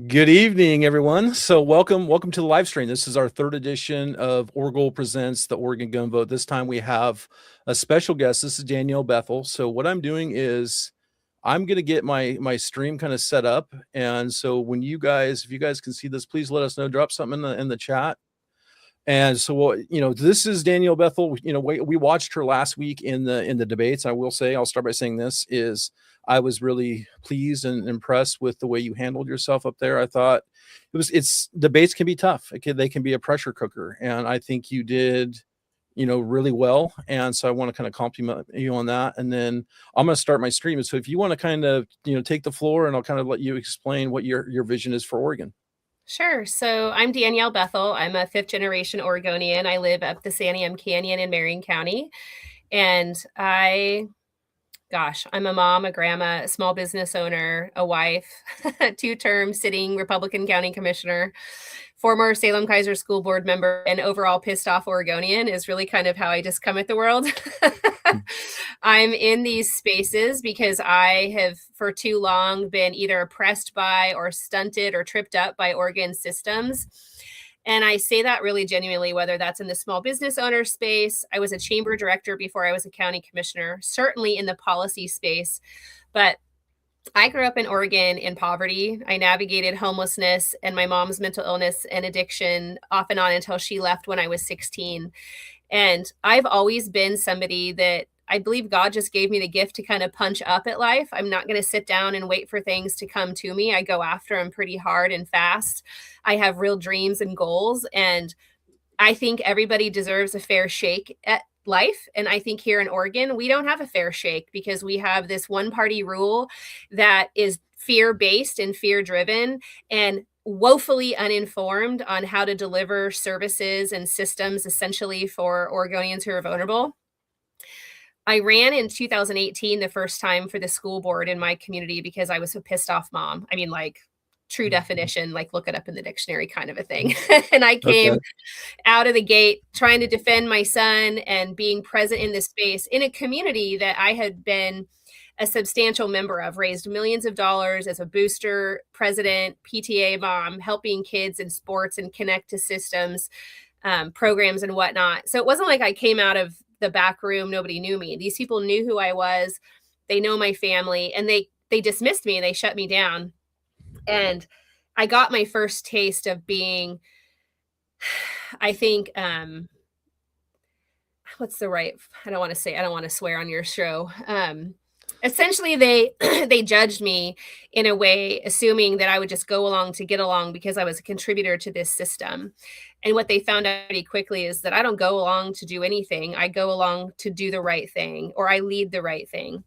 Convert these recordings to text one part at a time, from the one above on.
Good evening, everyone. So welcome to the live stream. This is our third edition of ORGOAL Presents the Oregon Gun Vote. This time we have a special guest. This is Danielle Bethell. So what I'm doing is I'm going to get my stream kind of set up. And so when if you guys can see this, please let us know. Drop something in the chat. And so, this is Danielle Bethell. We watched her last week in the debates. I will say, I'll start by saying this is I was really pleased and impressed with the way you handled yourself up there. I thought debates can be tough. They can be a pressure cooker. And I think you did, really well. And so I want to kind of compliment you on that. And then I'm going to start my stream. So if you want to kind of, take the floor, and I'll kind of let you explain what your vision is for Oregon. Sure. So I'm Danielle Bethell. I'm a fifth generation Oregonian. I live up the Santiam Canyon in Marion County. And I'm a mom, a grandma, a small business owner, a wife, 2-term sitting Republican county commissioner, former Salem Kaiser School Board member, and overall pissed off Oregonian is really kind of how I just come at the world. I'm in these spaces because I have for too long been either oppressed by or stunted or tripped up by Oregon systems. And I say that really genuinely, whether that's in the small business owner space. I was a chamber director before I was a county commissioner, certainly in the policy space. But I grew up in Oregon in poverty. I navigated homelessness and my mom's mental illness and addiction off and on until she left when I was 16. And I've always been somebody that I believe God just gave me the gift to kind of punch up at life. I'm not going to sit down and wait for things to come to me. I go after them pretty hard and fast. I have real dreams and goals. And I think everybody deserves a fair shake at life. And I think here in Oregon, we don't have a fair shake because we have this one party rule that is fear-based and fear-driven and woefully uninformed on how to deliver services and systems essentially for Oregonians who are vulnerable. I ran in 2018 the first time for the school board in my community because I was a pissed off mom. I mean, like true definition, like look it up in the dictionary kind of a thing. And I came out of the gate trying to defend my son and being present in this space in a community that I had been a substantial member of, raised millions of dollars as a booster, president, PTA mom, helping kids in sports and connect to systems, programs and whatnot. So it wasn't like I came out of the back room, nobody knew me. These people knew who I was. They know my family, and they dismissed me and they shut me down. And I got my first taste of being, I think, what's the right, I don't want to swear on your show. Essentially they judged me in a way, assuming that I would just go along to get along because I was a contributor to this system. And what they found out pretty quickly is that I don't go along to do anything. I go along to do the right thing, or I lead the right thing.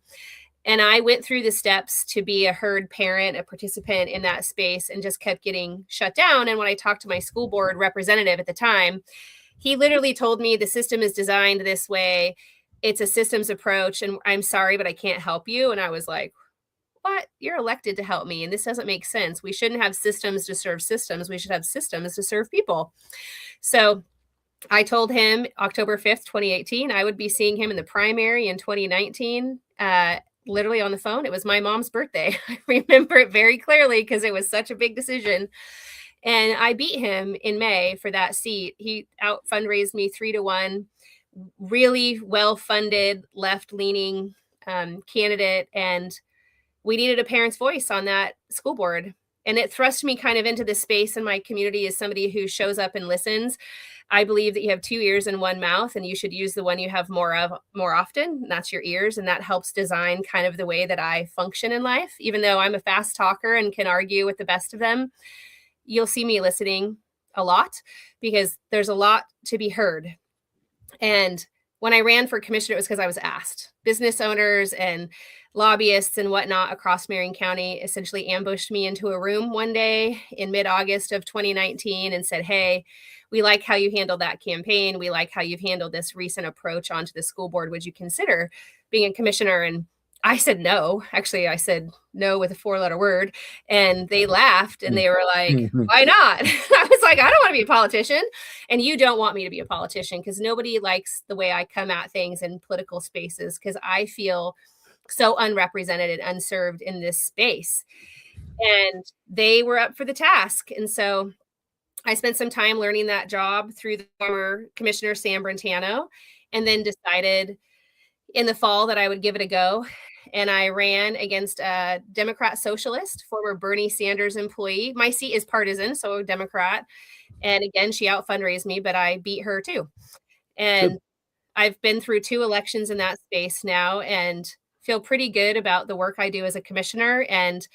And I went through the steps to be a heard parent, a participant in that space, and just kept getting shut down. And when I talked to my school board representative at the time, he literally told me the system is designed this way. It's a systems approach, and I'm sorry, but I can't help you. And I was like, what? You're elected to help me, and this doesn't make sense. We shouldn't have systems to serve systems. We should have systems to serve people. So I told him October 5th, 2018, I would be seeing him in the primary in 2019, literally on the phone. It was my mom's birthday. I remember it very clearly because it was such a big decision. And I beat him in May for that seat. He out fundraised me 3-1. Really well-funded, left-leaning candidate, and we needed a parent's voice on that school board. And it thrust me kind of into this space in my community as somebody who shows up and listens. I believe that you have 2 ears and 1 mouth, and you should use the one you have more of more often. And that's your ears, and that helps design kind of the way that I function in life. Even though I'm a fast talker and can argue with the best of them, you'll see me listening a lot because there's a lot to be heard. And when I ran for commissioner, it was because I was asked. Business owners and lobbyists and whatnot across Marion County essentially ambushed me into a room one day in mid-August of 2019 and said, hey, we like how you handled that campaign. We like how you've handled this recent approach onto the school board. Would you consider being a commissioner? And I said no. Actually, I said no with a 4-letter word. And they laughed and they were like, why not? I was like, I don't want to be a politician. And you don't want me to be a politician because nobody likes the way I come at things in political spaces because I feel so unrepresented and unserved in this space. and they were up for the task. And so I spent some time learning that job through the former Commissioner Sam Brentano, and then decided in the fall that I would give it a go. And I ran against a Democrat socialist, former Bernie Sanders employee. My seat is partisan, so a Democrat. And again, she out fundraised me, but I beat her too. And Good. I've been through 2 elections in that space now and feel pretty good about the work I do as a commissioner, and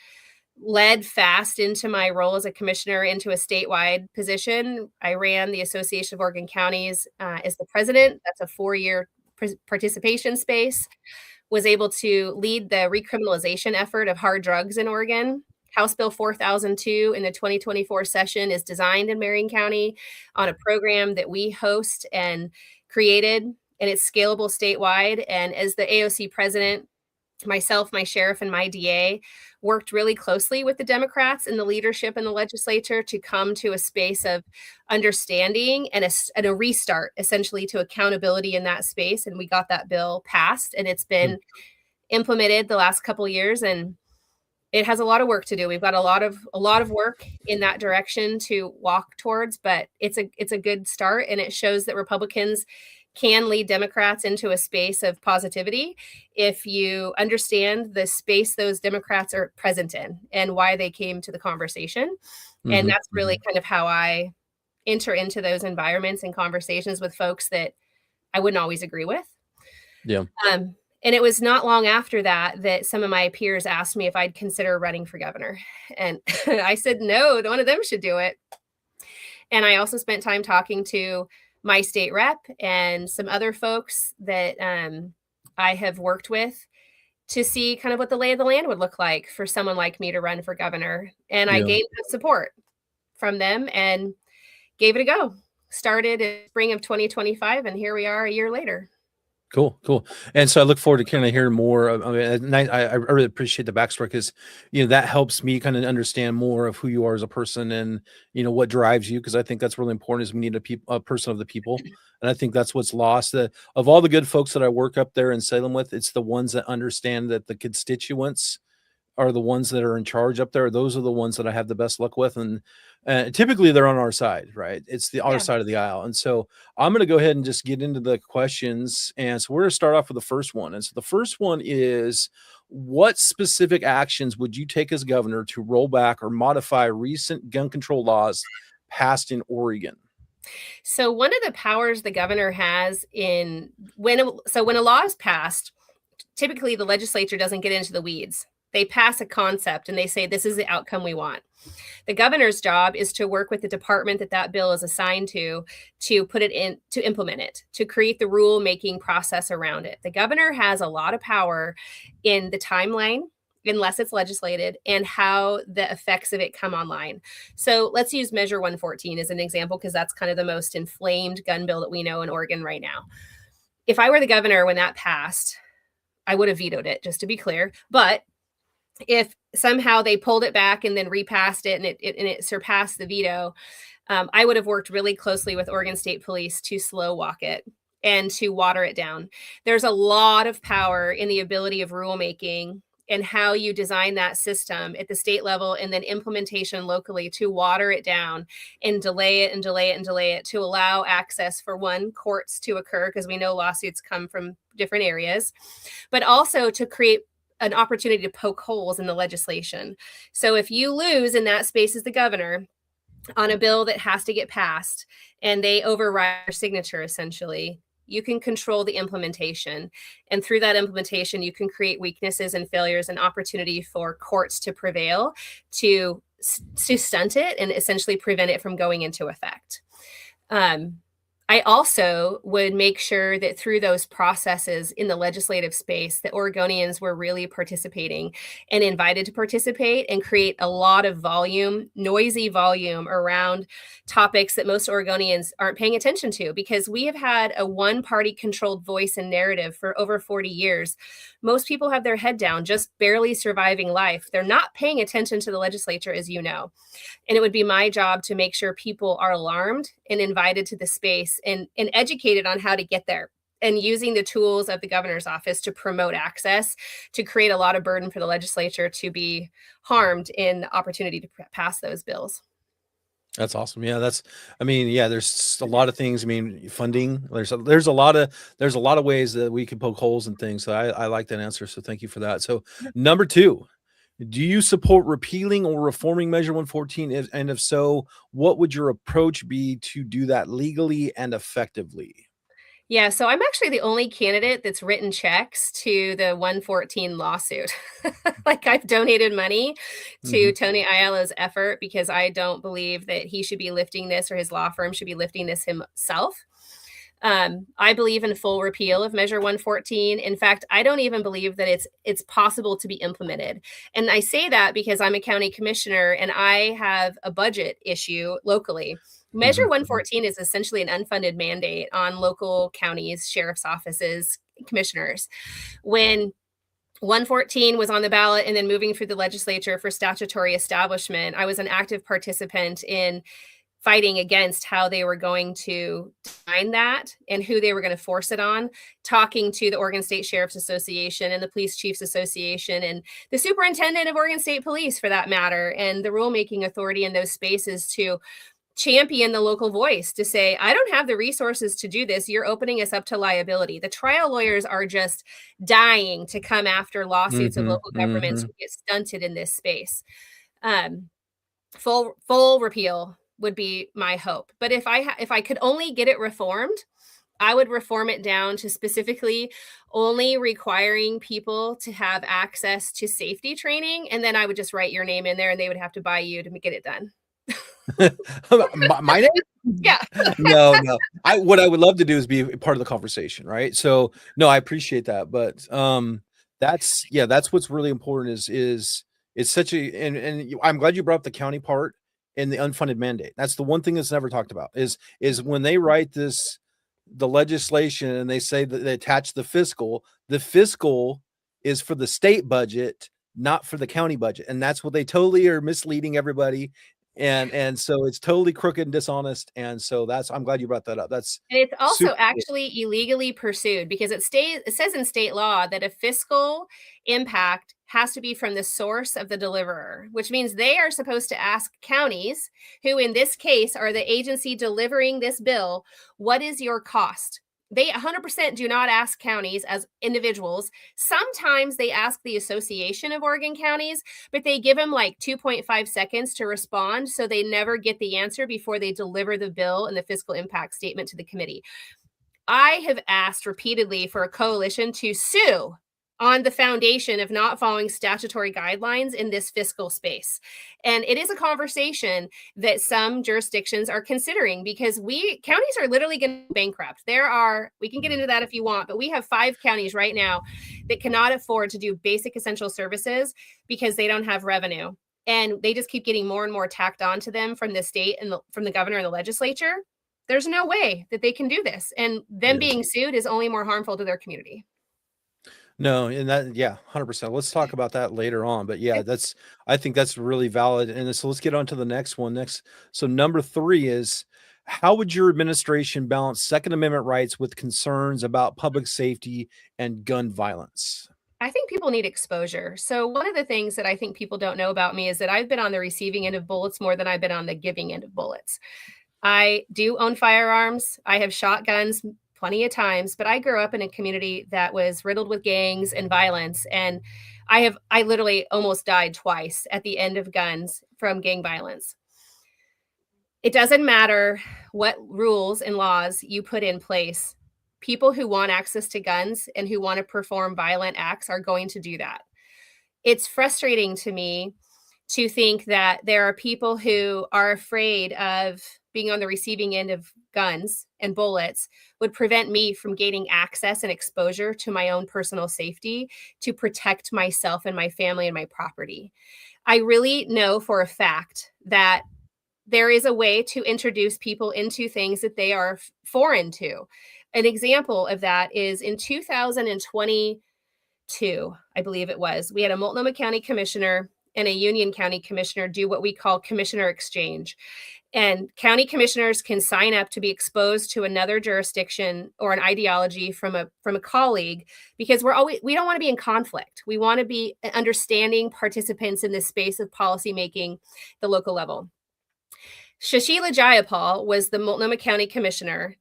led fast into my role as a commissioner into a statewide position. I ran the Association of Oregon Counties as the president. That's a 4-year participation space. Was able to lead the recriminalization effort of hard drugs in Oregon. House Bill 4002 in the 2024 session is designed in Marion County on a program that we host and created, and it's scalable statewide. And as the AOC president, myself, my sheriff, and my DA worked really closely with the Democrats and the leadership in the legislature to come to a space of understanding and a restart, essentially, to accountability in that space. And we got that bill passed, and it's been implemented the last couple of years, and it has a lot of work to do. We've got a lot of work in that direction to walk towards, but it's a good start, and it shows that Republicans can lead Democrats into a space of positivity if you understand the space those Democrats are present in and why they came to the conversation. And that's really kind of how I enter into those environments and conversations with folks that I wouldn't always agree with. Yeah. And it was not long after that some of my peers asked me if I'd consider running for governor. And I said, no, one of them should do it. And I also spent time talking to my state rep and some other folks that I have worked with to see kind of what the lay of the land would look like for someone like me to run for governor. And I gained support from them and gave it a go. Started in spring of 2025, and here we are a year later. Cool. And so I look forward to kind of hearing more. I mean, I really appreciate the backstory, because, that helps me kind of understand more of who you are as a person, and, what drives you. Because I think that's really important, is we need a person of the people. And I think that's what's lost. Of all the good folks that I work up there in Salem with, it's the ones that understand that the constituents are the ones that are in charge up there. Those are the ones that I have the best luck with. And typically they're on our side, right? It's the other side of the aisle. And so I'm going to go ahead and just get into the questions. And so we're going to start off with the first one. And so the first one is, what specific actions would you take as governor to roll back or modify recent gun control laws passed in Oregon? So one of the powers the governor has when a law is passed, typically the legislature doesn't get into the weeds. They pass a concept and they say, this is the outcome we want. The governor's job is to work with the department that bill is assigned to put it in, to implement it, to create the rule-making process around it. The governor has a lot of power in the timeline, unless it's legislated, and how the effects of it come online. So let's use Measure 114 as an example, because that's kind of the most inflamed gun bill that we know in Oregon right now. If I were the governor when that passed, I would have vetoed it, just to be clear. But if somehow they pulled it back and then repassed it and it surpassed the veto, I would have worked really closely with Oregon State Police to slow walk it and to water it down. There's a lot of power in the ability of rulemaking and how you design that system at the state level, and then implementation locally to water it down and delay it and delay it and delay it, to allow access for courts to occur, because we know lawsuits come from different areas, but also to create an opportunity to poke holes in the legislation. So if you lose in that space as the governor on a bill that has to get passed and they override your signature, essentially, you can control the implementation. And through that implementation, you can create weaknesses and failures and opportunity for courts to prevail, to stunt it and essentially prevent it from going into effect. I also would make sure that through those processes in the legislative space, that Oregonians were really participating and invited to participate and create a lot of noisy volume around topics that most Oregonians aren't paying attention to, because we have had a one-party controlled voice and narrative for over 40 years. Most people have their head down, just barely surviving life. They're not paying attention to the legislature, as you know. And it would be my job to make sure people are alarmed and invited to the space and educated on how to get there. and using the tools of the governor's office to promote access, to create a lot of burden for the legislature to be harmed in the opportunity to pass those bills. That's awesome. Yeah, there's a lot of things. I mean, funding. There's a lot of ways that we can poke holes in things. So I like that answer. So thank you for that. So number 2, do you support repealing or reforming Measure 114? And if so, what would your approach be to do that legally and effectively? Yeah, so I'm actually the only candidate that's written checks to the 114 lawsuit. Like, I've donated money to Tony Aiello's effort because I don't believe that he should be lifting this, or his law firm should be lifting this himself. I believe in full repeal of Measure 114. In fact, I don't even believe that it's possible to be implemented. And I say that because I'm a county commissioner and I have a budget issue locally. Measure 114 is essentially an unfunded mandate on local counties, sheriff's offices, commissioners. When 114 was on the ballot and then moving through the legislature for statutory establishment, I was an active participant in fighting against how they were going to define that and who they were going to force it on, talking to the Oregon State Sheriff's Association and the Police Chiefs Association and the Superintendent of Oregon State Police, for that matter, and the rulemaking authority in those spaces to champion the local voice, to say, I don't have the resources to do this. You're opening us up to liability. The trial lawyers are just dying to come after lawsuits of local governments who get stunted in this space. Full repeal would be my hope. But if I could only get it reformed, I would reform it down to specifically only requiring people to have access to safety training. And then I would just write your name in there and they would have to buy you to get it done. My name? Yeah. No. What I would love to do is be part of the conversation, right? So no, I appreciate that, but that's what's really important is it's such and I'm glad you brought up the county part and the unfunded mandate. That's the one thing that's never talked about is when they write the legislation and they say that they attach the fiscal is for the state budget, not for the county budget. And that's what they totally are misleading everybody. And so it's totally crooked and dishonest. And so I'm glad you brought that up. That's And it's also actually illegally pursued because it says in state law that a fiscal impact has to be from the source of the deliverer, which means they are supposed to ask counties, who in this case are the agency delivering this bill, what is your cost? They 100% do not ask counties as individuals. Sometimes they ask the Association of Oregon Counties, but they give them like 2.5 seconds to respond. So they never get the answer before they deliver the bill and the fiscal impact statement to the committee. I have asked repeatedly for a coalition to sue on the foundation of not following statutory guidelines in this fiscal space. And it is a conversation that some jurisdictions are considering because counties are literally going bankrupt. We can get into that if you want, but we have 5 counties right now that cannot afford to do basic essential services because they don't have revenue. And they just keep getting more and more tacked onto them from the state and from the governor and the legislature. There's no way that they can do this. And them being sued is only more harmful to their community. No, and 100%. Let's talk about that later on. But yeah, I think that's really valid. And so let's get on to the next one. So number 3 is, how would your administration balance Second Amendment rights with concerns about public safety and gun violence? I think people need exposure. So one of the things that I think people don't know about me is that I've been on the receiving end of bullets more than I've been on the giving end of bullets. I do own firearms. I have shot guns plenty of times, but I grew up in a community that was riddled with gangs and violence. And I literally almost died twice at the end of guns from gang violence. It doesn't matter what rules and laws you put in place. People who want access to guns and who want to perform violent acts are going to do that. It's frustrating to me to think that there are people who are afraid of being on the receiving end of guns and bullets would prevent me from gaining access and exposure to my own personal safety to protect myself and my family and my property. I really know for a fact that there is a way to introduce people into things that they are foreign to. An example of that is in 2022, I believe it was, we had a Multnomah County commissioner and a Union County commissioner do what we call commissioner exchange. And county commissioners can sign up to be exposed to another jurisdiction or an ideology from a colleague, because we don't want to be in conflict. We want to be understanding participants in this space of policymaking, the local level. Shashila Jayapal was the Multnomah County Commissioner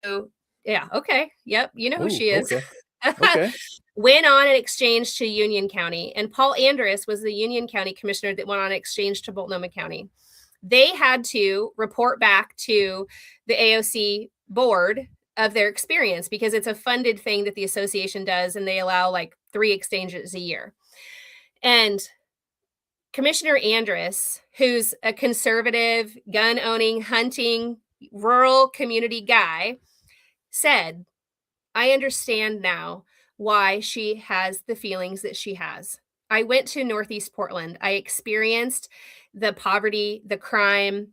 who, yeah, okay, yep, you know who she is. Okay. Okay. Went on an exchange to Union County, and Paul Andrus was the Union County Commissioner that went on an exchange to Multnomah County. They had to report back to the AOC board of their experience, because it's a funded thing that the association does, and they allow like 3 exchanges a year. And Commissioner Andrus, who's a conservative, gun-owning, hunting, rural community guy, said, I understand now why she has the feelings that she has. I went to Northeast Portland. I experienced the poverty, the crime,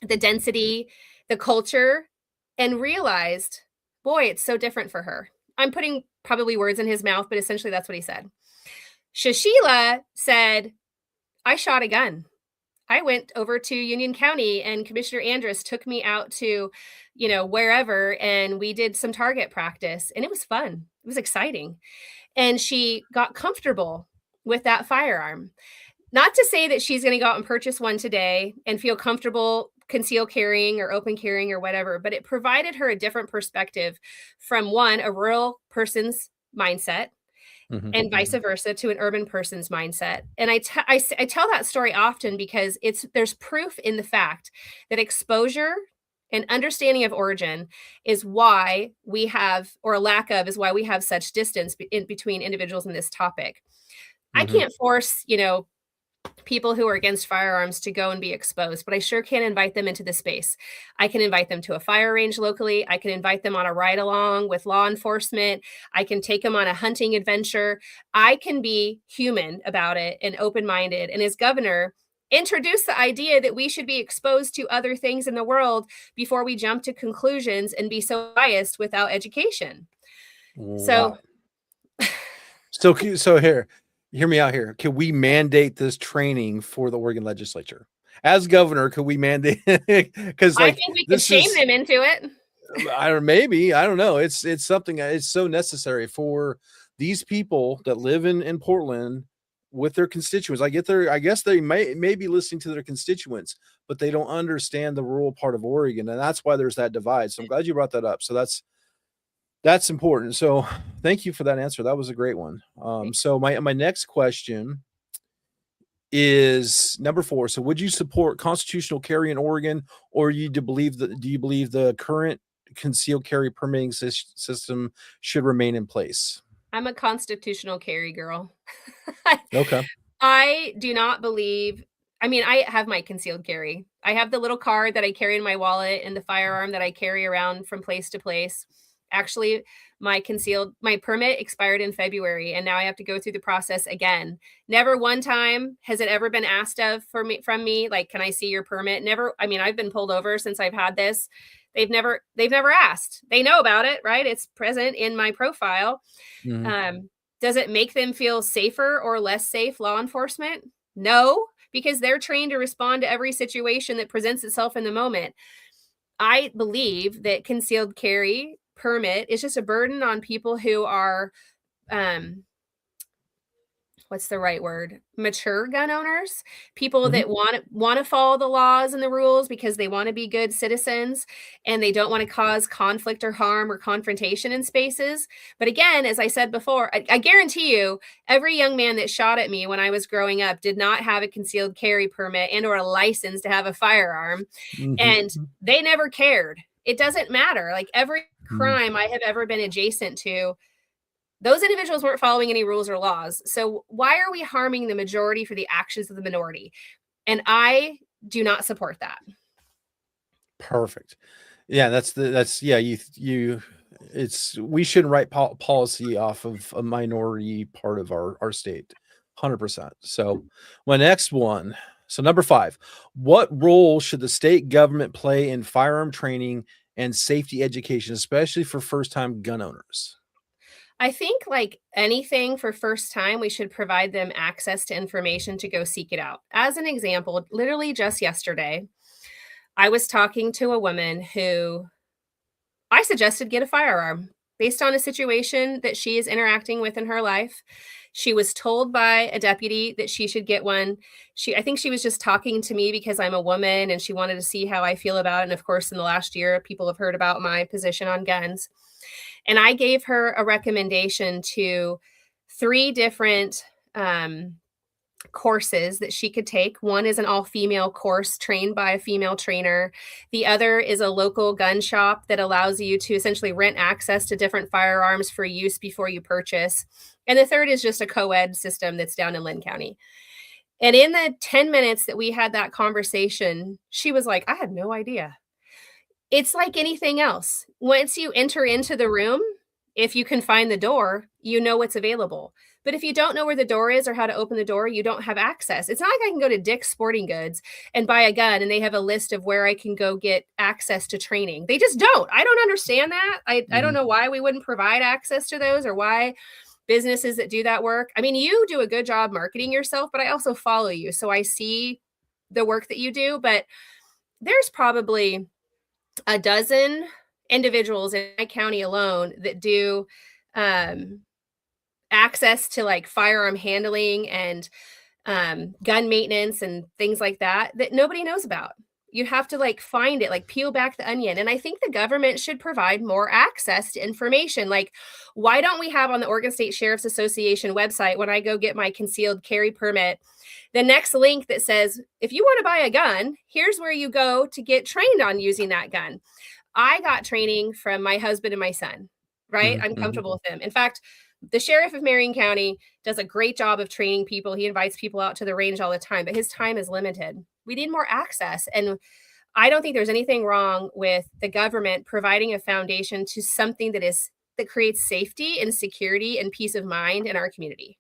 the density, the culture, and realized, boy, it's so different for her. I'm putting probably words in his mouth, but essentially that's what he said. Shashila said, I shot a gun. I went over to Union County, and Commissioner Andrus took me out to, wherever, and we did some target practice, and it was fun. It was exciting. And she got comfortable with that firearm. Not to say that she's going to go out and purchase one today and feel comfortable concealed carrying or open carrying or whatever, but it provided her a different perspective from a rural person's mindset, and vice versa to an urban person's mindset. And I tell that story often because there's proof in the fact that exposure and understanding of origin is why we have, or a lack of, is why we have such distance in between individuals in this topic. I can't force, people who are against firearms to go and be exposed, but I sure can invite them into the space. I can invite them to a fire range locally. I can invite them on a ride along with law enforcement. I can take them on a hunting adventure. I can be human about it and open-minded. And as governor, introduce the idea that we should be exposed to other things in the world before we jump to conclusions and be so biased without education. Wow. So here, hear me out here. Can we mandate this training for the Oregon legislature? As governor, could we mandate? Because I think we could shame them into it. I don't know. It's something. It's so necessary for these people that live in Portland with their constituents. I guess they may be listening to their constituents, but they don't understand the rural part of Oregon, and that's why there's that divide. So I'm glad you brought that up. So that's important. So thank you for that answer. That was a great one. So my next question is number 4. So would you support constitutional carry in Oregon, or do you believe the current concealed carry permitting system should remain in place? I'm a constitutional carry girl. Okay. I do not believe, I have my concealed carry. I have the little card that I carry in my wallet and the firearm that I carry around from place to place. Actually, my permit expired in February, and now I have to go through the process again. Never one time has it ever been asked from me, like, can I see your permit? Never. I've been pulled over since I've had this. They've never asked. They know about it, right? It's present in my profile. Does it make them feel safer or less safe, law enforcement? No, because they're trained to respond to every situation that presents itself in the moment. I believe that concealed carry permit is just a burden on people who are, what's the right word? Mature gun owners, people that want to follow the laws and the rules because they want to be good citizens and they don't want to cause conflict or harm or confrontation in spaces. But again, as I said before, I guarantee you, every young man that shot at me when I was growing up did not have a concealed carry permit and or a license to have a firearm, and they never cared. It doesn't matter. Like every crime I have ever been adjacent to, those individuals weren't following any rules or laws. So why are we harming the majority for the actions of the minority? And I do not support that. Perfect. Yeah, we shouldn't write policy off of a minority part of our state. 100%. So my next one. So number 5, what role should the state government play in firearm training and safety education, especially for first-time gun owners? I think like anything for first time, we should provide them access to information to go seek it out. As an example, literally just yesterday, I was talking to a woman who I suggested get a firearm based on a situation that she is interacting with in her life. She was told by a deputy that she should get one. I think she was just talking to me because I'm a woman and she wanted to see how I feel about it. And of course, in the last year, people have heard about my position on guns. And I gave her a recommendation to 3 different courses that she could take. One is an all-female course trained by a female trainer. The other is a local gun shop that allows you to essentially rent access to different firearms for use before you purchase. And the third is just a co-ed system that's down in Lynn County. And in the 10 minutes that we had that conversation, she was like, I had no idea. It's like anything else. Once you enter into the room, if you can find the door, you know what's available. But if you don't know where the door is or how to open the door, you don't have access. It's not like I can go to Dick's Sporting Goods and buy a gun and they have a list of where I can go get access to training. They just don't. I don't understand that. I don't know why we wouldn't provide access to those or why businesses that do that work. I mean, you do a good job marketing yourself, but I also follow you. So I see the work that you do. But there's probably a dozen individuals in my county alone that do access to like firearm handling and gun maintenance and things like that nobody knows about. You have to like find it, like peel back the onion. And I think the government should provide more access to information. Like, why don't we have on the Oregon State Sheriff's Association website, when I go get my concealed carry permit, the next link that says, if you want to buy a gun, here's where you go to get trained on using that gun. I got training from my husband and my son, right? I'm comfortable with them. In fact, the sheriff of Marion County does a great job of training people. He invites people out to the range all the time, but his time is limited. We need more access. And I don't think there's anything wrong with the government providing a foundation to something that creates safety and security and peace of mind in our community.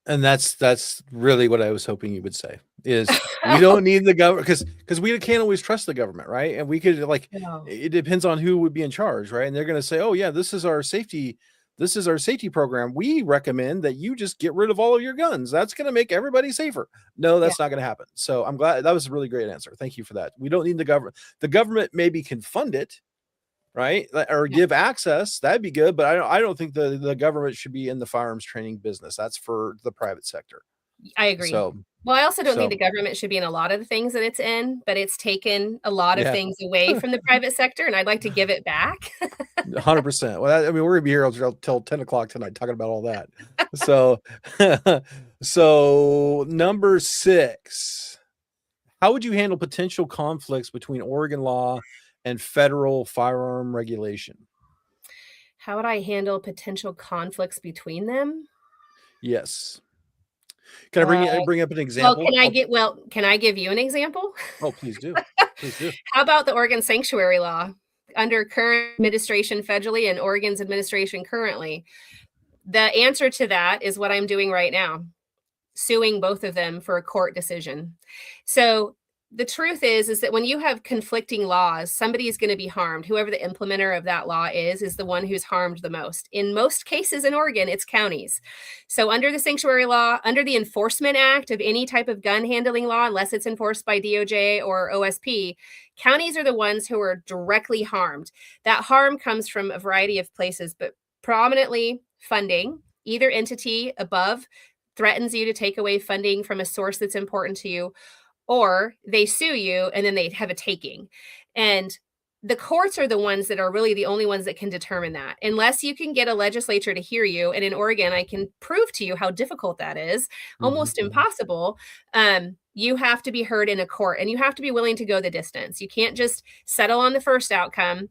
And that's really what I was hoping you would say is we don't need the government because we can't always trust the government, right? And we could it depends on who would be in charge, right? And they're going to say, oh yeah, this is our safety program. We recommend that you just get rid of all of your guns. That's going to make everybody safer. No, that's not going to happen. So I'm glad that was a really great answer. Thank you for that. We don't need the government. The government maybe can fund it, right? Or give access. That'd be good. But I don't think the government should be in the firearms training business. That's for the private sector. I agree. So, well, I also don't think the government should be in a lot of the things that it's in, but it's taken a lot of things away from the private sector, and I'd like to give it back. 100%. Well, I mean, we're gonna be here till 10 o'clock tonight talking about all that. So, so number 6, how would you handle potential conflicts between Oregon law and federal firearm regulation? How would I handle potential conflicts between them? Yes. Can I bring up an example? Can I give you an example? Oh, please do. Please do. How about the Oregon sanctuary law? Under current administration federally and Oregon's administration currently, the answer to that is what I'm doing right now, suing both of them for a court decision. So the truth is that when you have conflicting laws, somebody is going to be harmed. Whoever the implementer of that law is the one who's harmed the most. In most cases in Oregon, it's counties. So under the sanctuary law, under the Enforcement Act of any type of gun handling law, unless it's enforced by DOJ or OSP, counties are the ones who are directly harmed. That harm comes from a variety of places, but prominently funding. Either entity above threatens you to take away funding from a source that's important to you, or they sue you and then they have a taking. And the courts are the ones that are really the only ones that can determine that. Unless you can get a legislature to hear you, and in Oregon, I can prove to you how difficult that is, almost impossible. You have to be heard in a court, and you have to be willing to go the distance. You can't just settle on the first outcome,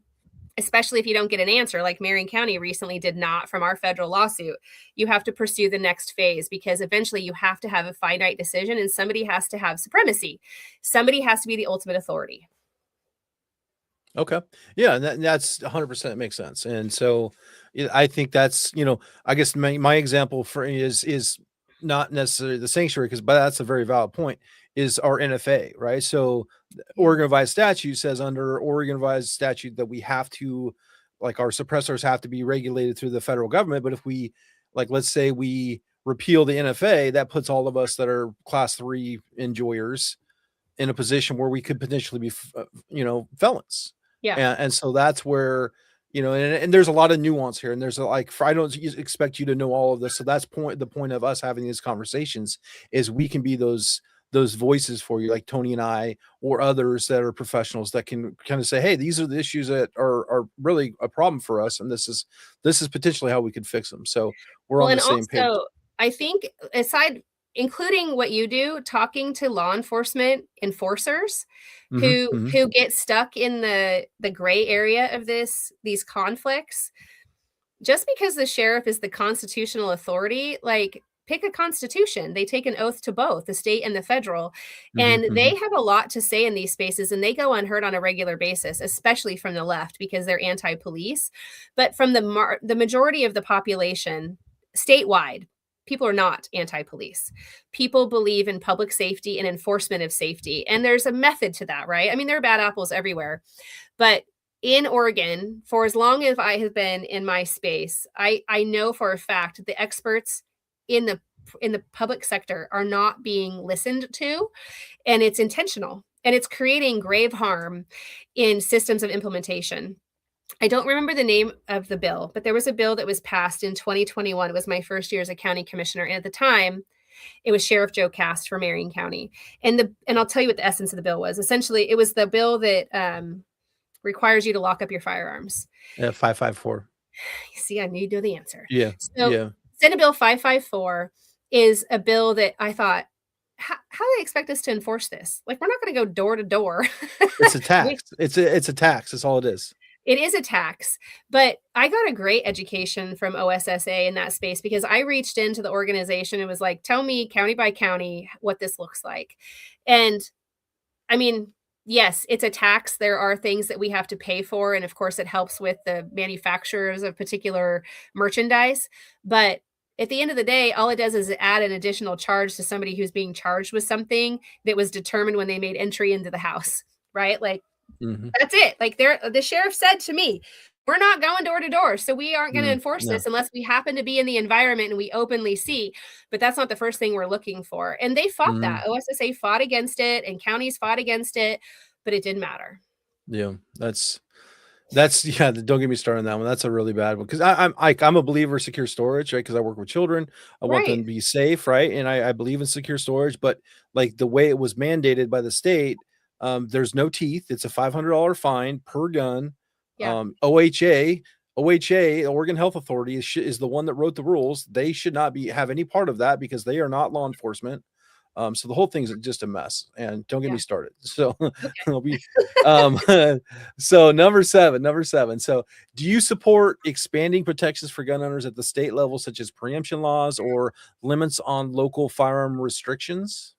especially if you don't get an answer, like Marion County recently did not from our federal lawsuit. You have to pursue the next phase, because eventually you have to have a finite decision and somebody has to have supremacy. Somebody has to be the ultimate authority. Okay. Yeah. And that's 100% makes sense. And so I think that's, I guess my example for is not necessarily the sanctuary, but that's a very valid point, is our NFA, right? So Oregon revised statute says under Oregon revised statute that we have to, like, our suppressors have to be regulated through the federal government. But if we, like, let's say we repeal the NFA, that puts all of us that are class 3 enjoyers in a position where we could potentially be, felons. Yeah. And so that's where, and there's a lot of nuance here. And there's I don't expect you to know all of this. So that's the point of us having these conversations is we can be those voices for you, like Tony and I, or others that are professionals that can kind of say, hey, these are the issues that are really a problem for us. And this is potentially how we could fix them. So we're Well, on the and same page. also, I think including what you do, talking to law enforcement enforcers who get stuck in the gray area of these conflicts, just because the sheriff is the constitutional authority, like pick a constitution. They take an oath to both the state and the federal, and they have a lot to say in these spaces, and they go unheard on a regular basis, especially from the left because they're anti-police. But from the majority of the population statewide, people are not anti-police. People believe in public safety and enforcement of safety, and there's a method to that, right? I mean, there are bad apples everywhere, but in Oregon, for as long as I have been in my space, I know for a fact that the experts in the public sector are not being listened to, and it's intentional, and it's creating grave harm in systems of implementation. I don't remember the name of the bill, but there was a bill that was passed in 2021. It was my first year as a county commissioner, and at the time, it was Sheriff Joe Cast for Marion County. And I'll tell you what the essence of the bill was. Essentially, it was the bill that requires you to lock up your firearms. 554. See, I need to know the answer. Yeah. So yeah. Senate Bill 554 is a bill that I thought, how do they expect us to enforce this? Like, we're not going to go door to door. It's a tax. It's a tax. That's all it is. It is a tax, but I got a great education from OSSA in that space because I reached into the organization and was like, tell me county by county what this looks like. And I mean, yes, it's a tax. There are things that we have to pay for. And of course, it helps with the manufacturers of particular merchandise. But at the end of the day, all it does is add an additional charge to somebody who's being charged with something that was determined when they made entry into the house, right? Like, that's it. Like the sheriff said to me, we're not going door to door. So we aren't going to enforce this unless we happen to be in the environment and we openly see. But that's not the first thing we're looking for. And they fought that. OSSA fought against it and counties fought against it, but it didn't matter. Yeah, that's yeah. Don't get me started on that one. That's a really bad one because I'm a believer of secure storage, right? Because I work with children. I want them to be safe, right? And I believe in secure storage, but like the way it was mandated by the state, there's no teeth. It's a $500 fine per gun. Yeah. OHA, the Oregon Health Authority is the one that wrote the rules. They should not have any part of that because they are not law enforcement. So the whole thing's just a mess, and don't get me started. So it'll be, so number seven. So do you support expanding protections for gun owners at the state level, such as preemption laws or limits on local firearm restrictions?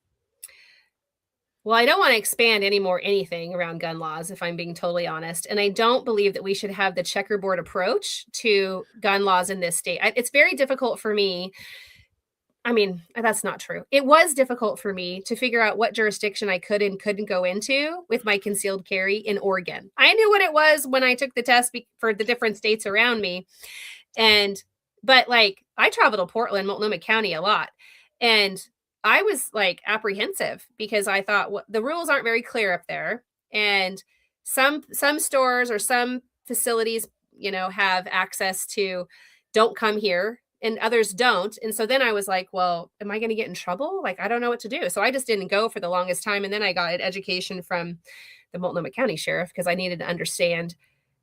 Well, I don't want to expand anything around gun laws, if I'm being totally honest. And I don't believe that we should have the checkerboard approach to gun laws in this state. It's very difficult for me. I mean, that's not true. It was difficult for me to figure out what jurisdiction I could and couldn't go into with my concealed carry in Oregon. I knew what it was when I took the test for the different states around me. But like, I travel to Portland, Multnomah County a lot. And I was like apprehensive because I thought the rules aren't very clear up there. And some stores or some facilities, have access to don't come here and others don't. And so then I was like, well, am I going to get in trouble? Like, I don't know what to do. So I just didn't go for the longest time. And then I got an education from the Multnomah County Sheriff because I needed to understand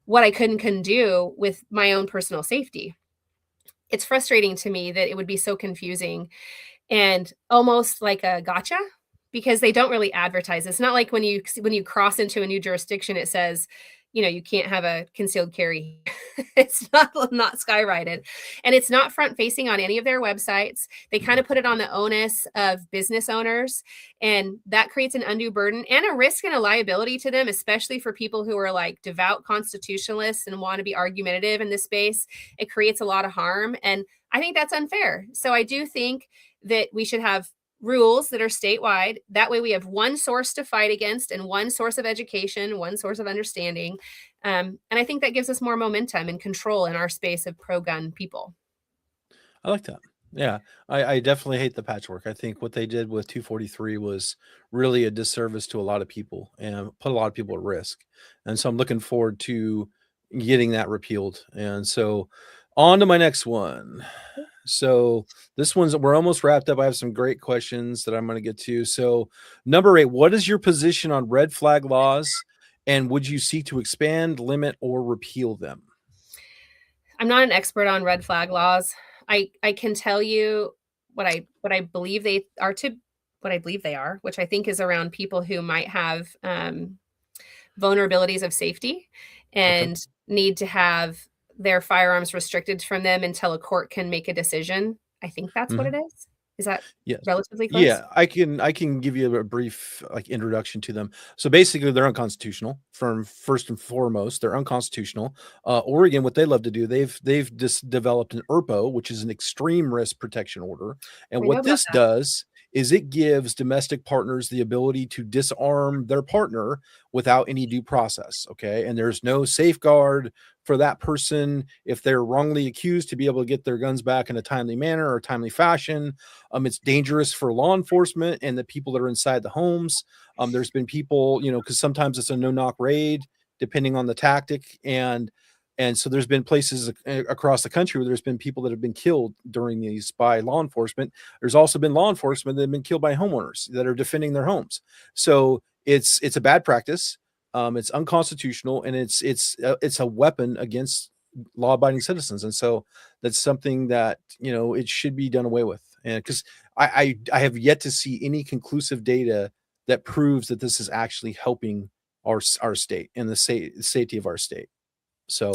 what I could and couldn't do with my own personal safety. It's frustrating to me that it would be so confusing and almost like a gotcha because they don't really advertise. It's not like when you cross into a new jurisdiction, it says, you can't have a concealed carry. It's not skywrited, and it's not front facing on any of their websites. They kind of put it on the onus of business owners, and that creates an undue burden and a risk and a liability to them, especially for people who are like devout constitutionalists and want to be argumentative in this space. It creates a lot of harm, and I think that's unfair. So I do think that we should have rules that are statewide. That way we have one source to fight against and one source of education, one source of understanding. And I think that gives us more momentum and control in our space of pro-gun people. I like that. Yeah, I definitely hate the patchwork. I think what they did with 243 was really a disservice to a lot of people and put a lot of people at risk. And so I'm looking forward to getting that repealed. And so on to my next one. So this one's we're almost wrapped up. I have some great questions that I'm going to get to. So number 8, what is your position on red flag laws, and would you seek to expand, limit, or repeal them? I'm not an expert on red flag laws. I can tell you what I believe they are to what I believe they are, which I think is around people who might have vulnerabilities of safety Okay. and need to have their firearms restricted from them until a court can make a decision. I think that's what Mhm. it is. Is that Yes. relatively close? Yeah, I can give you a brief, like, introduction to them. So, basically, they're unconstitutional from first and foremost, they're unconstitutional. Oregon, what they love to do, they've just developed an ERPO, which is an extreme risk protection order, and I know what about this that. does is it gives domestic partners the ability to disarm their partner without any due process, okay? And there's no safeguard for that person if they're wrongly accused to be able to get their guns back in a timely manner or timely fashion. It's dangerous for law enforcement and the people that are inside the homes. There's been people, because sometimes it's a no knock raid, depending on the tactic, and so there's been places across the country where there's been people that have been killed during these by law enforcement. There's also been law enforcement that have been killed by homeowners that are defending their homes. So it's a bad practice. It's unconstitutional, and it's a weapon against law-abiding citizens, and so that's something that it should be done away with. And because I have yet to see any conclusive data that proves that this is actually helping our state and the safety of our state. So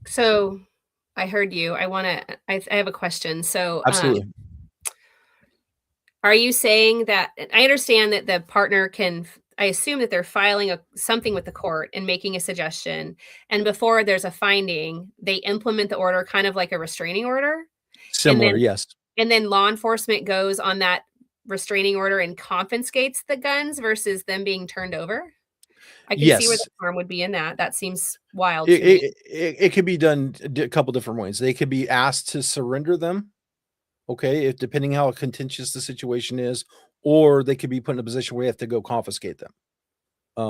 So I heard you. I have a question. So, absolutely. are you saying that I understand that the partner can I assume that they're filing something with the court and making a suggestion, and before there's a finding, they implement the order kind of like a restraining order, and Similar, then yes. law enforcement goes on that restraining order and confiscates the guns versus them being turned over? I can see where the Yes. harm would be in that. That seems wild It to me. it could be done a couple different ways. They could be asked to surrender them, okay, if depending how contentious the situation is, or they could be put in a position where you have to go confiscate them.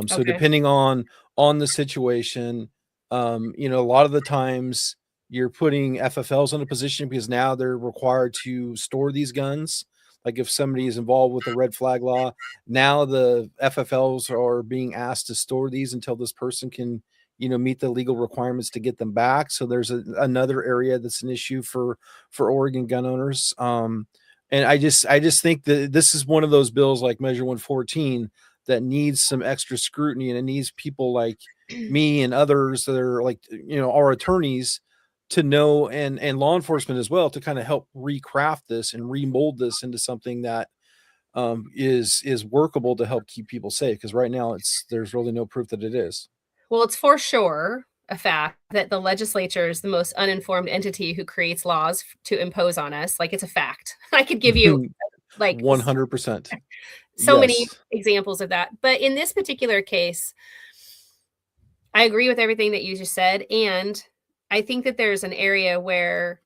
So Okay. depending on the situation, a lot of the times you're putting FFLs in a position because now they're required to store these guns. Like if somebody is involved with the red flag law, now the FFLs are being asked to store these until this person can, meet the legal requirements to get them back. So there's another area that's an issue for Oregon gun owners. And I just think that this is one of those bills like Measure 114 that needs some extra scrutiny, and it needs people like me and others that are like our attorneys to know, and law enforcement as well, to kind of help recraft this and remold this into something that is workable to help keep people safe, because right now there's really no proof that it is. Well, it's for sure a fact that the legislature is the most uninformed entity who creates laws to impose on us. Like, it's a fact. I could give you like 100%. so many Yes. examples of that. But in this particular case, I agree with everything that you just said. And I think that there's an area where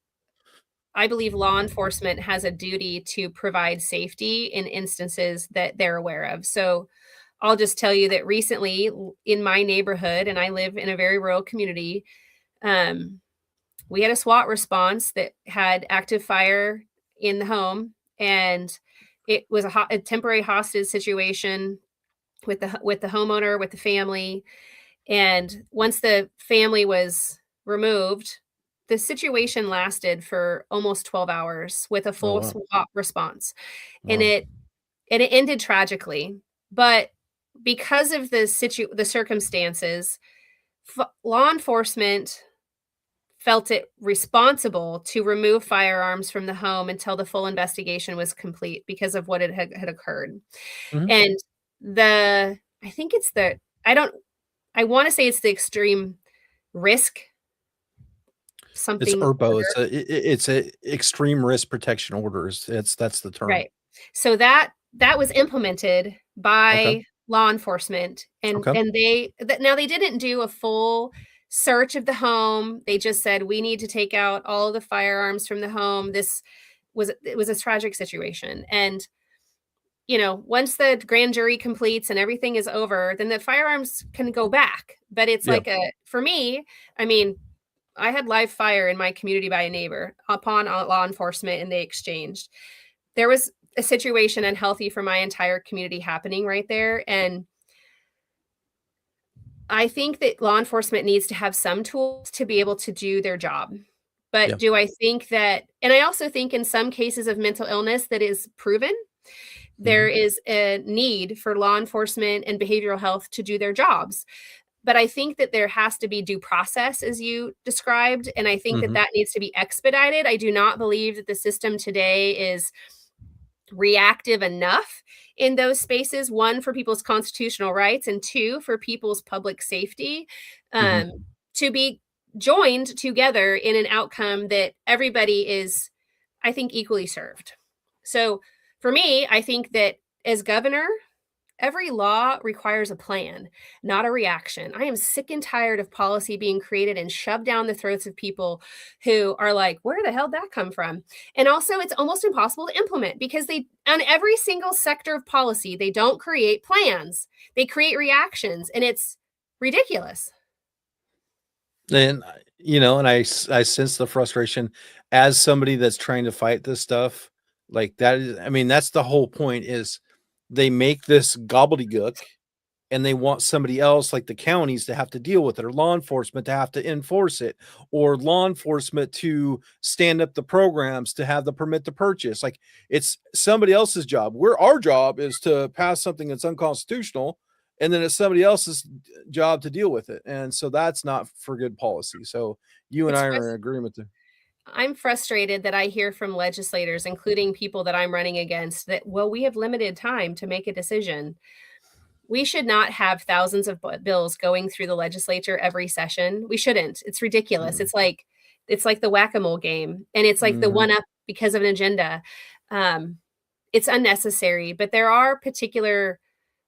I believe law enforcement has a duty to provide safety in instances that they're aware of. So I'll just tell you that recently in my neighborhood, and I live in a very rural community, um, we had a SWAT response that had active fire in the home, and it was a temporary hostage situation with the homeowner, with the family. And once the family was removed, the situation lasted for almost 12 hours with a Oh full wow. SWAT response. And Wow. it ended tragically. But because of the circumstances, law enforcement felt it responsible to remove firearms from the home until the full investigation was complete because of what had occurred. Mhm. And the I think it's the I don't I wanna say it's the extreme risk It's something ERPO. order. It's a extreme risk protection orders. That's the term. Right. So that was implemented Okay. by law enforcement, and Okay. they now they didn't do a full search of the home. They just said, we need to take out all of the firearms from the home. It was a tragic situation. And, once the grand jury completes and everything is over, then the firearms can go back. But it's Yeah. for me, I mean, I had live fire in my community by a neighbor upon law enforcement, and they exchanged. There was a situation unhealthy for my entire community happening right there. And I think that law enforcement needs to have some tools to be able to do their job. But Yeah. do I think that, and I also think in some cases of mental illness that is proven, there is a need for law enforcement and behavioral health to do their jobs. But I think that there has to be due process, as you described, and I think that Mm-hmm. that needs to be expedited. I do not believe that the system today is reactive enough in those spaces, one, for people's constitutional rights, and two, for people's public safety, Mm-hmm. to be joined together in an outcome that everybody is, I think, equally served. So for me, I think that as governor, every law requires a plan, not a reaction. I am sick and tired of policy being created and shoved down the throats of people who are like, where the hell did that come from? And also, it's almost impossible to implement because on every single sector of policy, they don't create plans, they create reactions, and it's ridiculous. And and I sense the frustration as somebody that's trying to fight this stuff. Like that is, I mean, that's the whole point is they make this gobbledygook and they want somebody else like the counties to have to deal with it, or law enforcement to have to enforce it, or law enforcement to stand up the programs to have the permit to purchase. Like it's somebody else's job. Our job is to pass something that's unconstitutional, and then it's somebody else's job to deal with it. And so that's not for good policy. So you and It's I are in agreement there. I'm frustrated that I hear from legislators, including people that I'm running against, that, well, we have limited time to make a decision. We should not have thousands of bills going through the legislature every session. We shouldn't. It's ridiculous. Mm. It's like the whack-a-mole game, and it's like the Mhm. one up because of an agenda. It's unnecessary, but there are particular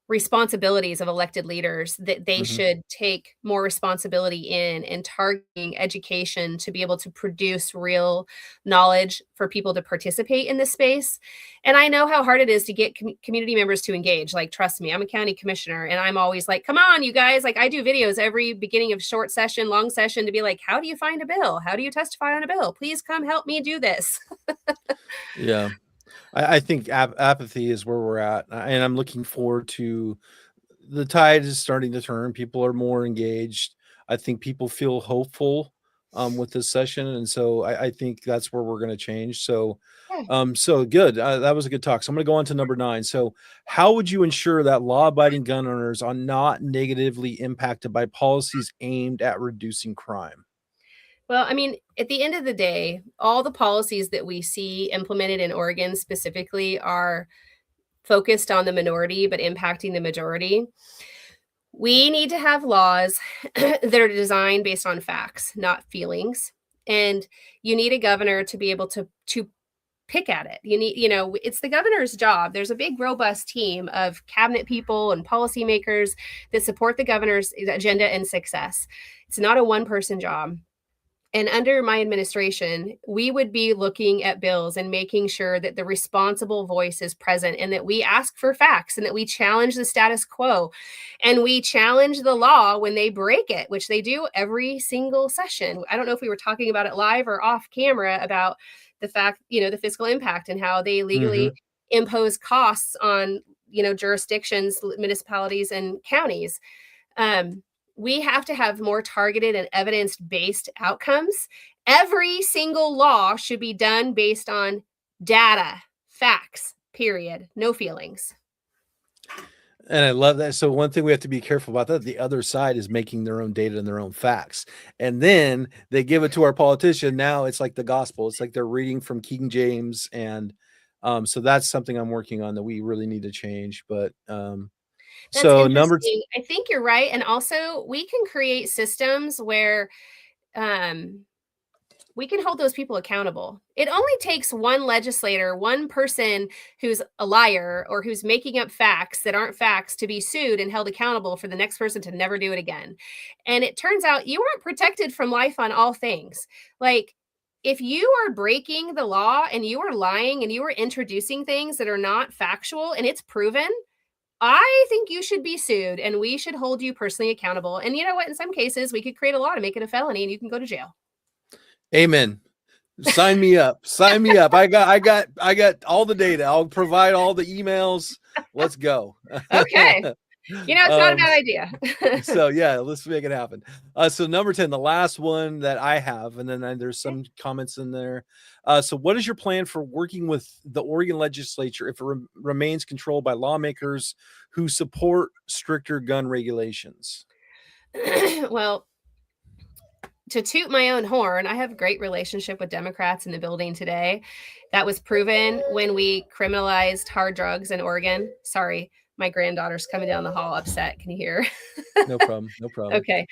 responsibilities of elected leaders that they Mhm. should take more responsibility in and targeting education to be able to produce real knowledge for people to participate in this space. And I know how hard it is to get community members to engage. Like, trust me, I'm a county commissioner and I'm always like, come on, you guys. Like, I do videos every beginning of short session, long session to be like, how do you find a bill? How do you testify on a bill? Please come help me do this. Yeah. I think apathy is where we're at, and I'm looking forward to the tide is starting to turn. People are more engaged. I think people feel hopeful with this session, and so I think that's where we're going to change. So, Yeah. so good. That was a good talk. So I'm going to go on to number 9. So, how would you ensure that law-abiding gun owners are not negatively impacted by policies aimed at reducing crime? Well, I mean, at the end of the day, all the policies that we see implemented in Oregon specifically are focused on the minority but impacting the majority. We need to have laws that are designed based on facts, not feelings. And you need a governor to be able to pick at it. It's the governor's job. There's a big, robust team of cabinet people and policymakers that support the governor's agenda and success. It's not a one-person job. And under my administration, we would be looking at bills and making sure that the responsible voice is present and that we ask for facts and that we challenge the status quo and we challenge the law when they break it, which they do every single session. I don't know if we were talking about it live or off camera about the fact, the fiscal impact and how they legally Mhm. impose costs on, jurisdictions, municipalities, and counties. Um, we have to have more targeted and evidence-based outcomes. Every single law should be done based on data, facts, period. No feelings. And I love that. So one thing we have to be careful about that the other side is making their own data and their own facts. And then they give it to our politician. Now it's like the gospel. It's like they're reading from King James. And so that's something I'm working on that we really need to change. But That's so number interesting. I think you're right. And also, we can create systems where we can hold those people accountable. It only takes one legislator, one person who's a liar or who's making up facts that aren't facts to be sued and held accountable for the next person to never do it again. And it turns out you aren't protected from life on all things. Like, if you are breaking the law and you are lying and you are introducing things that are not factual and it's proven, I think you should be sued and we should hold you personally accountable. And you know what? In some cases, we could create a law to make it a felony and you can go to jail. Amen. Sign me up. Sign me up. I got all the data. I'll provide all the emails. Let's go. Okay. You know, it's not a bad idea. So yeah, let's make it happen. So number 10, the last one that I have, and then there's some comments in there. So what is your plan for working with the Oregon legislature if it remains controlled by lawmakers who support stricter gun regulations? Well, to toot my own horn, I have a great relationship with Democrats in the building today. That was proven when we criminalized hard drugs in Oregon. Sorry, my granddaughter's coming down the hall upset. Can you hear? No problem. No problem. Okay.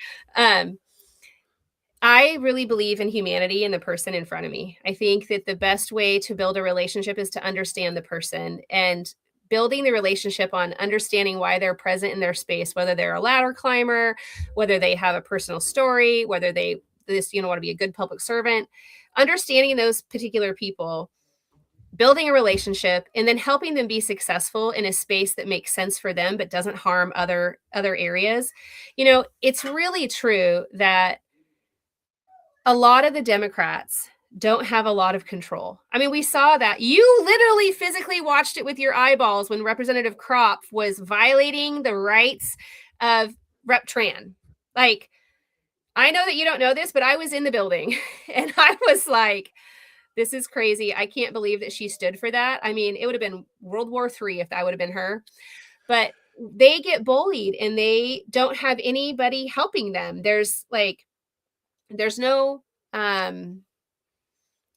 I really believe in humanity and the person in front of me. I think that the best way to build a relationship is to understand the person, and building the relationship on understanding why they're present in their space, whether they're a ladder climber, whether they have a personal story, whether they want to be a good public servant, understanding those particular people, building a relationship, and then helping them be successful in a space that makes sense for them but doesn't harm other areas. You know, it's really true that a lot of the Democrats don't have a lot of control. I mean, we saw that. You literally physically watched it with your eyeballs when Representative Kropp was violating the rights of Rep. Tran. Like, I know that you don't know this, but I was in the building and I was like, this is crazy. I can't believe that she stood for that. I mean, it would have been World War III if that would have been her. But they get bullied and they don't have anybody helping them. There's no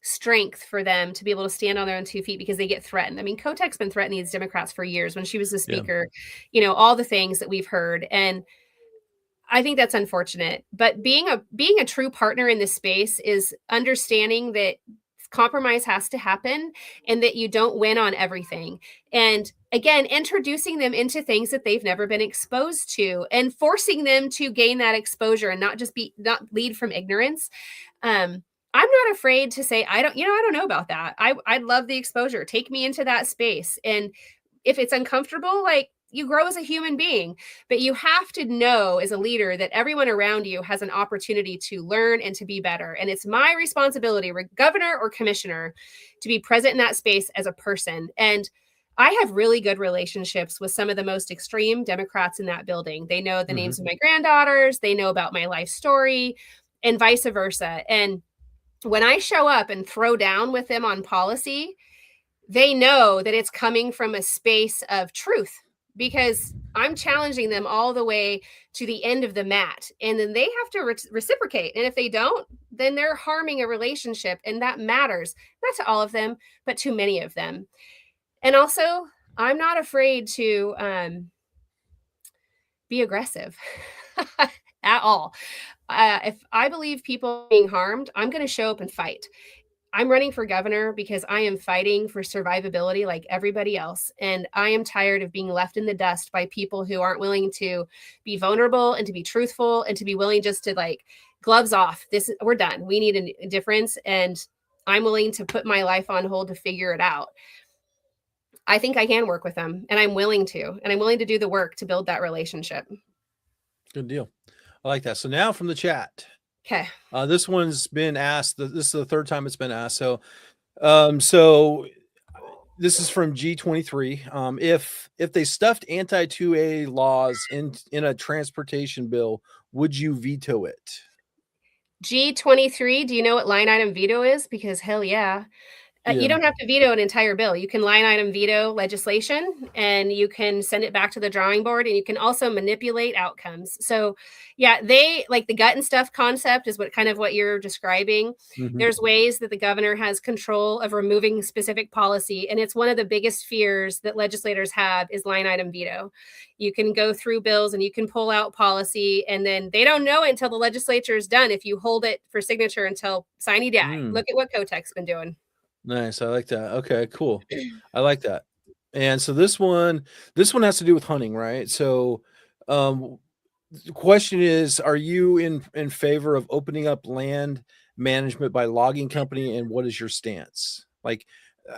strength for them to be able to stand on their own 2 feet because they get threatened. I mean, Kotek's been threatening these Democrats for years when she was the speaker, all the things that we've heard. And I think that's unfortunate. But being a true partner in this space is understanding that compromise has to happen and that you don't win on everything. And again, introducing them into things that they've never been exposed to and forcing them to gain that exposure and not lead from ignorance. I'm not afraid to say, I don't know about that. I'd love the exposure. Take me into that space. And if it's uncomfortable, like, you grow as a human being, but you have to know as a leader that everyone around you has an opportunity to learn and to be better. And it's my responsibility, governor or commissioner, to be present in that space as a person. And I have really good relationships with some of the most extreme Democrats in that building. They know the names of my granddaughters. They know about my life story and vice versa. And when I show up and throw down with them on policy, they know that it's coming from a space of truth, because I'm challenging them all the way to the end of the mat. And then they have to reciprocate. And if they don't, then they're harming a relationship. And that matters, not to all of them, but to many of them. And also, I'm not afraid to be aggressive at all. If I believe people being harmed, I'm going to show up and fight. I'm running for governor because I am fighting for survivability like everybody else. And I am tired of being left in the dust by people who aren't willing to be vulnerable and to be truthful and to be willing just to gloves off. We're done. We need a difference. And I'm willing to put my life on hold to figure it out. I think I can work with them, and I'm willing to, and I'm willing to do the work to build that relationship. Good deal. I like that. So now from the chat. Okay. This one's been asked. This is the third time it's been asked. So this is from G23. If they stuffed anti-2A laws in a transportation bill, would you veto it? G23, do you know what line item veto is? Because hell yeah. You don't have to veto an entire bill. You can line item veto legislation, and you can send it back to the drawing board, and you can also manipulate outcomes. So yeah, they like the gut and stuff concept is what you're describing. Mhm. There's ways that the governor has control of removing specific policy, and it's one of the biggest fears that legislators have is line item veto. You can go through bills and you can pull out policy, and then they don't know it until the legislature is done if you hold it for signature until sine die. Look at what Kotek's been doing. Nice. I like that. Okay, cool. I like that. And so this one has to do with hunting, right? So, the question is, are you in favor of opening up land management by logging company, and what is your stance? Like,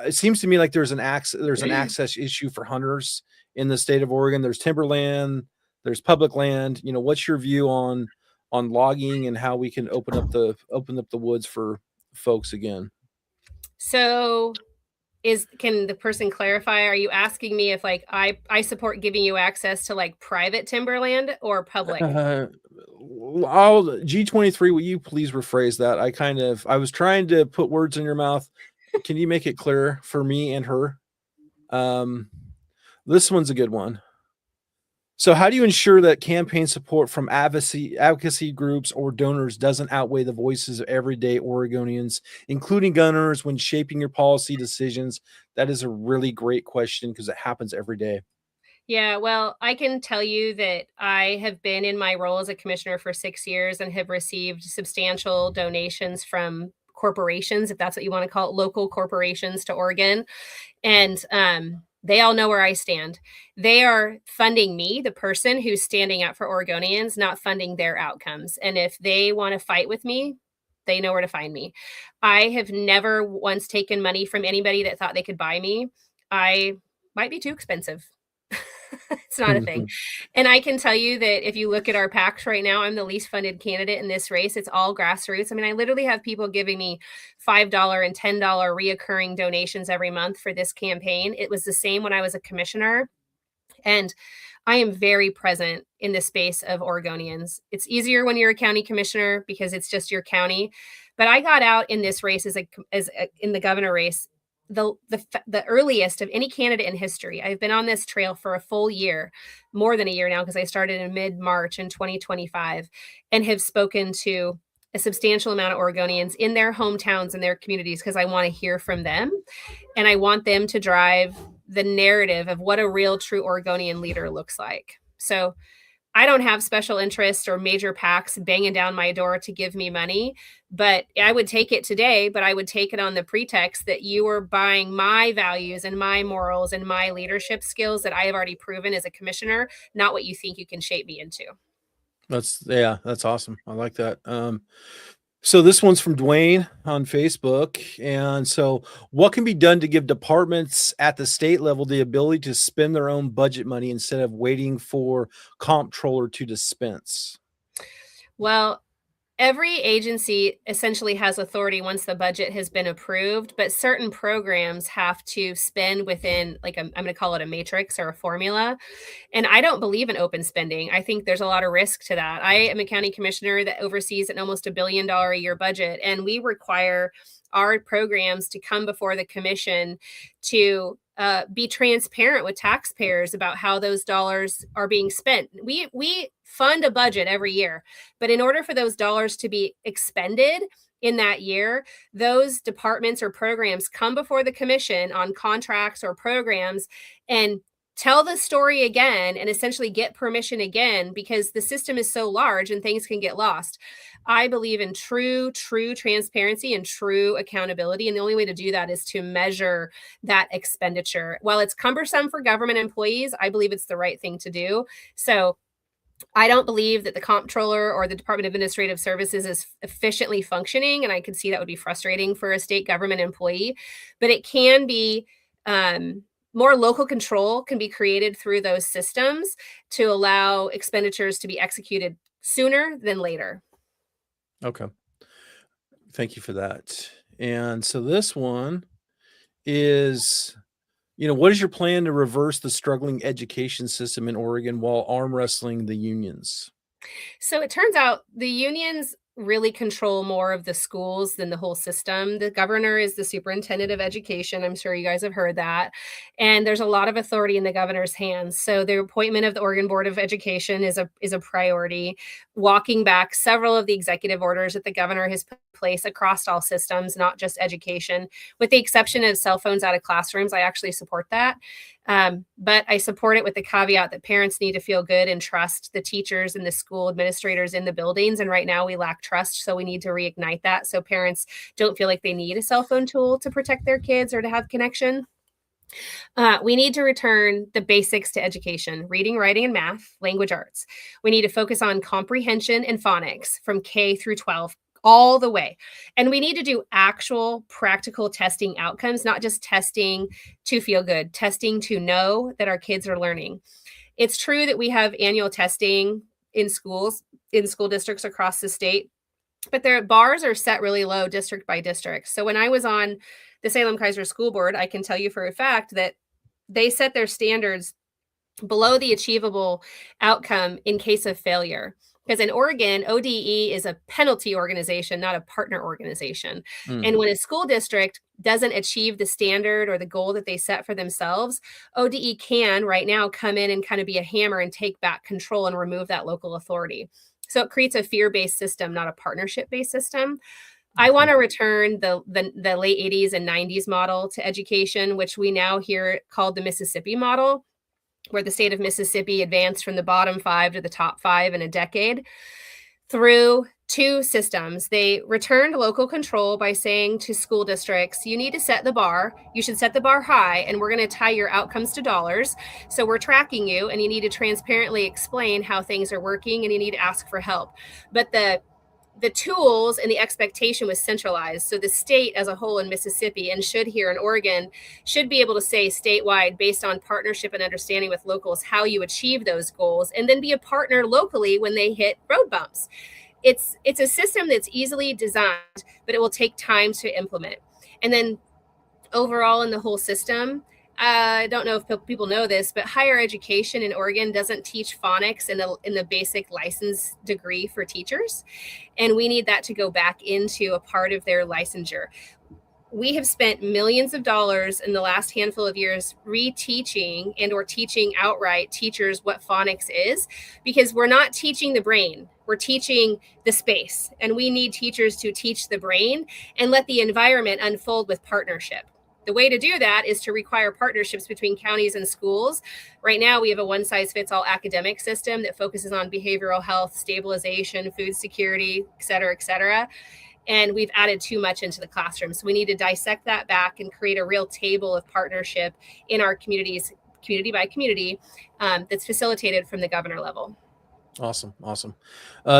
it seems to me like there's an access issue for hunters in the state of Oregon. There's timberland, there's public land. What's your view on logging and how we can open up the woods for folks again? So can the person clarify? Are you asking me if like I support giving you access to like private timberland or public? I'll G23. Will you please rephrase that? I was trying to put words in your mouth. Can you make it clear for me and her? This one's a good one. So how do you ensure that campaign support from advocacy groups or donors doesn't outweigh the voices of everyday Oregonians, including gunners, when shaping your policy decisions? That is a really great question because it happens every day. Yeah, well, I can tell you that I have been in my role as a commissioner for 6 years and have received substantial donations from corporations, if that's what you want to call it, local corporations to Oregon. And they all know where I stand. They are funding me, the person who's standing up for Oregonians, not funding their outcomes. And if they want to fight with me, they know where to find me. I have never once taken money from anybody that thought they could buy me. I might be too expensive. It's not a thing. And I can tell you that if you look at our PACs right now, I'm the least funded candidate in this race. It's all grassroots. I mean, I literally have people giving me $5 and $10 reoccurring donations every month for this campaign. It was the same when I was a commissioner. And I am very present in the space of Oregonians. It's easier when you're a county commissioner because it's just your county. But I got out in this race in the governor race the earliest of any candidate in history. I've been on this trail for a full year, more than a year now, because I started in mid-March in 2025, and have spoken to a substantial amount of Oregonians in their hometowns and their communities because I want to hear from them, and I want them to drive the narrative of what a real, true Oregonian leader looks like. So I don't have special interest or major PACs banging down my door to give me money, but I would take it today, but I would take it on the pretext that you are buying my values and my morals and my leadership skills that I have already proven as a commissioner, not what you think you can shape me into. That's awesome. I like that. So this one's from Dwayne on Facebook. And so what can be done to give departments at the state level the ability to spend their own budget money instead of waiting for comptroller to dispense? Well, every agency essentially has authority once the budget has been approved, but certain programs have to spend within I'm going to call it a matrix or a formula. And I don't believe in open spending. I think there's a lot of risk to that. I am a county commissioner that oversees an almost $1 billion a year budget, and we require our programs to come before the commission to be transparent with taxpayers about how those dollars are being spent. We fund a budget every year, but in order for those dollars to be expended in that year, those departments or programs come before the commission on contracts or programs and tell the story again and essentially get permission again, because the system is so large and things can get lost. I believe in true transparency and true accountability. And the only way to do that is to measure that expenditure. While it's cumbersome for government employees, I believe it's the right thing to do. So I don't believe that the comptroller or the Department of Administrative Services is efficiently functioning. And I could see that would be frustrating for a state government employee, but it can be, more local control can be created through those systems to allow expenditures to be executed sooner than later. Okay. Thank you for that. And so this one is, what is your plan to reverse the struggling education system in Oregon while arm wrestling the unions? So it turns out the unions really control more of the schools than the whole system. The governor is the superintendent of education. I'm sure you guys have heard that. And there's a lot of authority in the governor's hands. So the appointment of the Oregon Board of Education is a priority. Walking back several of the executive orders that the governor has put in place across all systems, not just education, with the exception of cell phones out of classrooms. I actually support that. But I support it with the caveat that parents need to feel good and trust the teachers and the school administrators in the buildings. And right now we lack trust. So we need to reignite that so parents don't feel like they need a cell phone tool to protect their kids or to have connection. We need to return the basics to education: reading, writing, and math, language arts. We need to focus on comprehension and phonics from K through 12 all the way. And we need to do actual practical testing outcomes, not just testing to feel good, testing to know that our kids are learning. It's true that we have annual testing in schools, in school districts across the state, but their bars are set really low district by district. So when I was on the Salem-Keizer School Board, I can tell you for a fact that they set their standards below the achievable outcome in case of failure. Because in Oregon, ODE is a penalty organization, not a partner organization. Mm. And when a school district doesn't achieve the standard or the goal that they set for themselves, ODE can right now come in and kind of be a hammer and take back control and remove that local authority. So it creates a fear-based system, not a partnership-based system. I want to return the late 80s and 90s model to education, which we now hear called the Mississippi model, where the state of Mississippi advanced from the bottom 5 to the top 5 in a decade through 2 systems. They returned local control by saying to school districts, you need to set the bar. You should set the bar high, and we're going to tie your outcomes to dollars. So we're tracking you, and you need to transparently explain how things are working, and you need to ask for help. But the tools and the expectation was centralized. So the state as a whole in Mississippi, and should here in Oregon, should be able to say statewide, based on partnership and understanding with locals, how you achieve those goals, and then be a partner locally when they hit road bumps. It's a system that's easily designed, but it will take time to implement. And then overall in the whole system, I don't know if people know this, but higher education in Oregon doesn't teach phonics in the basic license degree for teachers. And we need that to go back into a part of their licensure. We have spent millions of dollars in the last handful of years reteaching and or teaching outright teachers what phonics is, because we're not teaching the brain. We're teaching the space. And we need teachers to teach the brain and let the environment unfold with partnership. The way to do that is to require partnerships between counties and schools. Right now, we have a one-size-fits-all academic system that focuses on behavioral health, stabilization, food security, et cetera, and we've added too much into the classroom. So we need to dissect that back and create a real table of partnership in our communities, community by community, that's facilitated from the governor level. Awesome.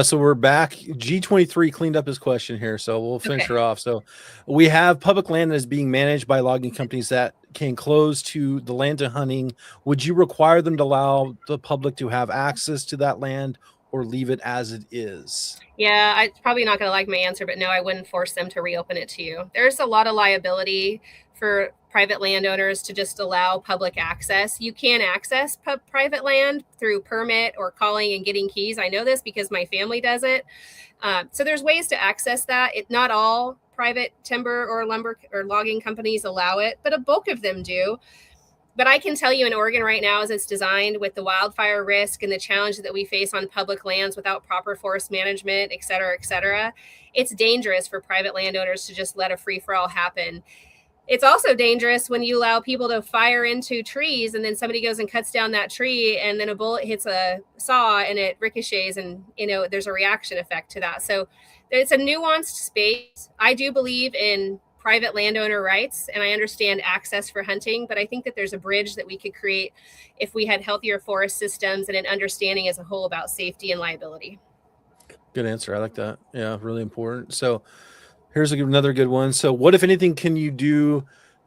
So we're back. G23 cleaned up his question here, so we'll finish her off. So we have public land that is being managed by logging companies that can close to the land to hunting. Would you require them to allow the public to have access to that land, or leave it as it is? Yeah, I'm probably not going to like my answer, but no, I wouldn't force them to reopen it to you. There's a lot of liability for private landowners to just allow public access. You can access private land through permit or calling and getting keys. I know this because my family does it. So there's ways to access that. Not all private timber or lumber or logging companies allow it, but a bulk of them do. But I can tell you in Oregon right now, as it's designed with the wildfire risk and the challenge that we face on public lands without proper forest management, et cetera, it's dangerous for private landowners to just let a free-for-all happen. It's also dangerous when you allow people to fire into trees and then somebody goes and cuts down that tree and then a bullet hits a saw and it ricochets, and there's a reaction effect to that. So it's a nuanced space. I do believe in private landowner rights, and I understand access for hunting, but I think that there's a bridge that we could create if we had healthier forest systems and an understanding as a whole about safety and liability. Good answer. I like that. Yeah, really important. So here's another good one. So what, if anything, can you do,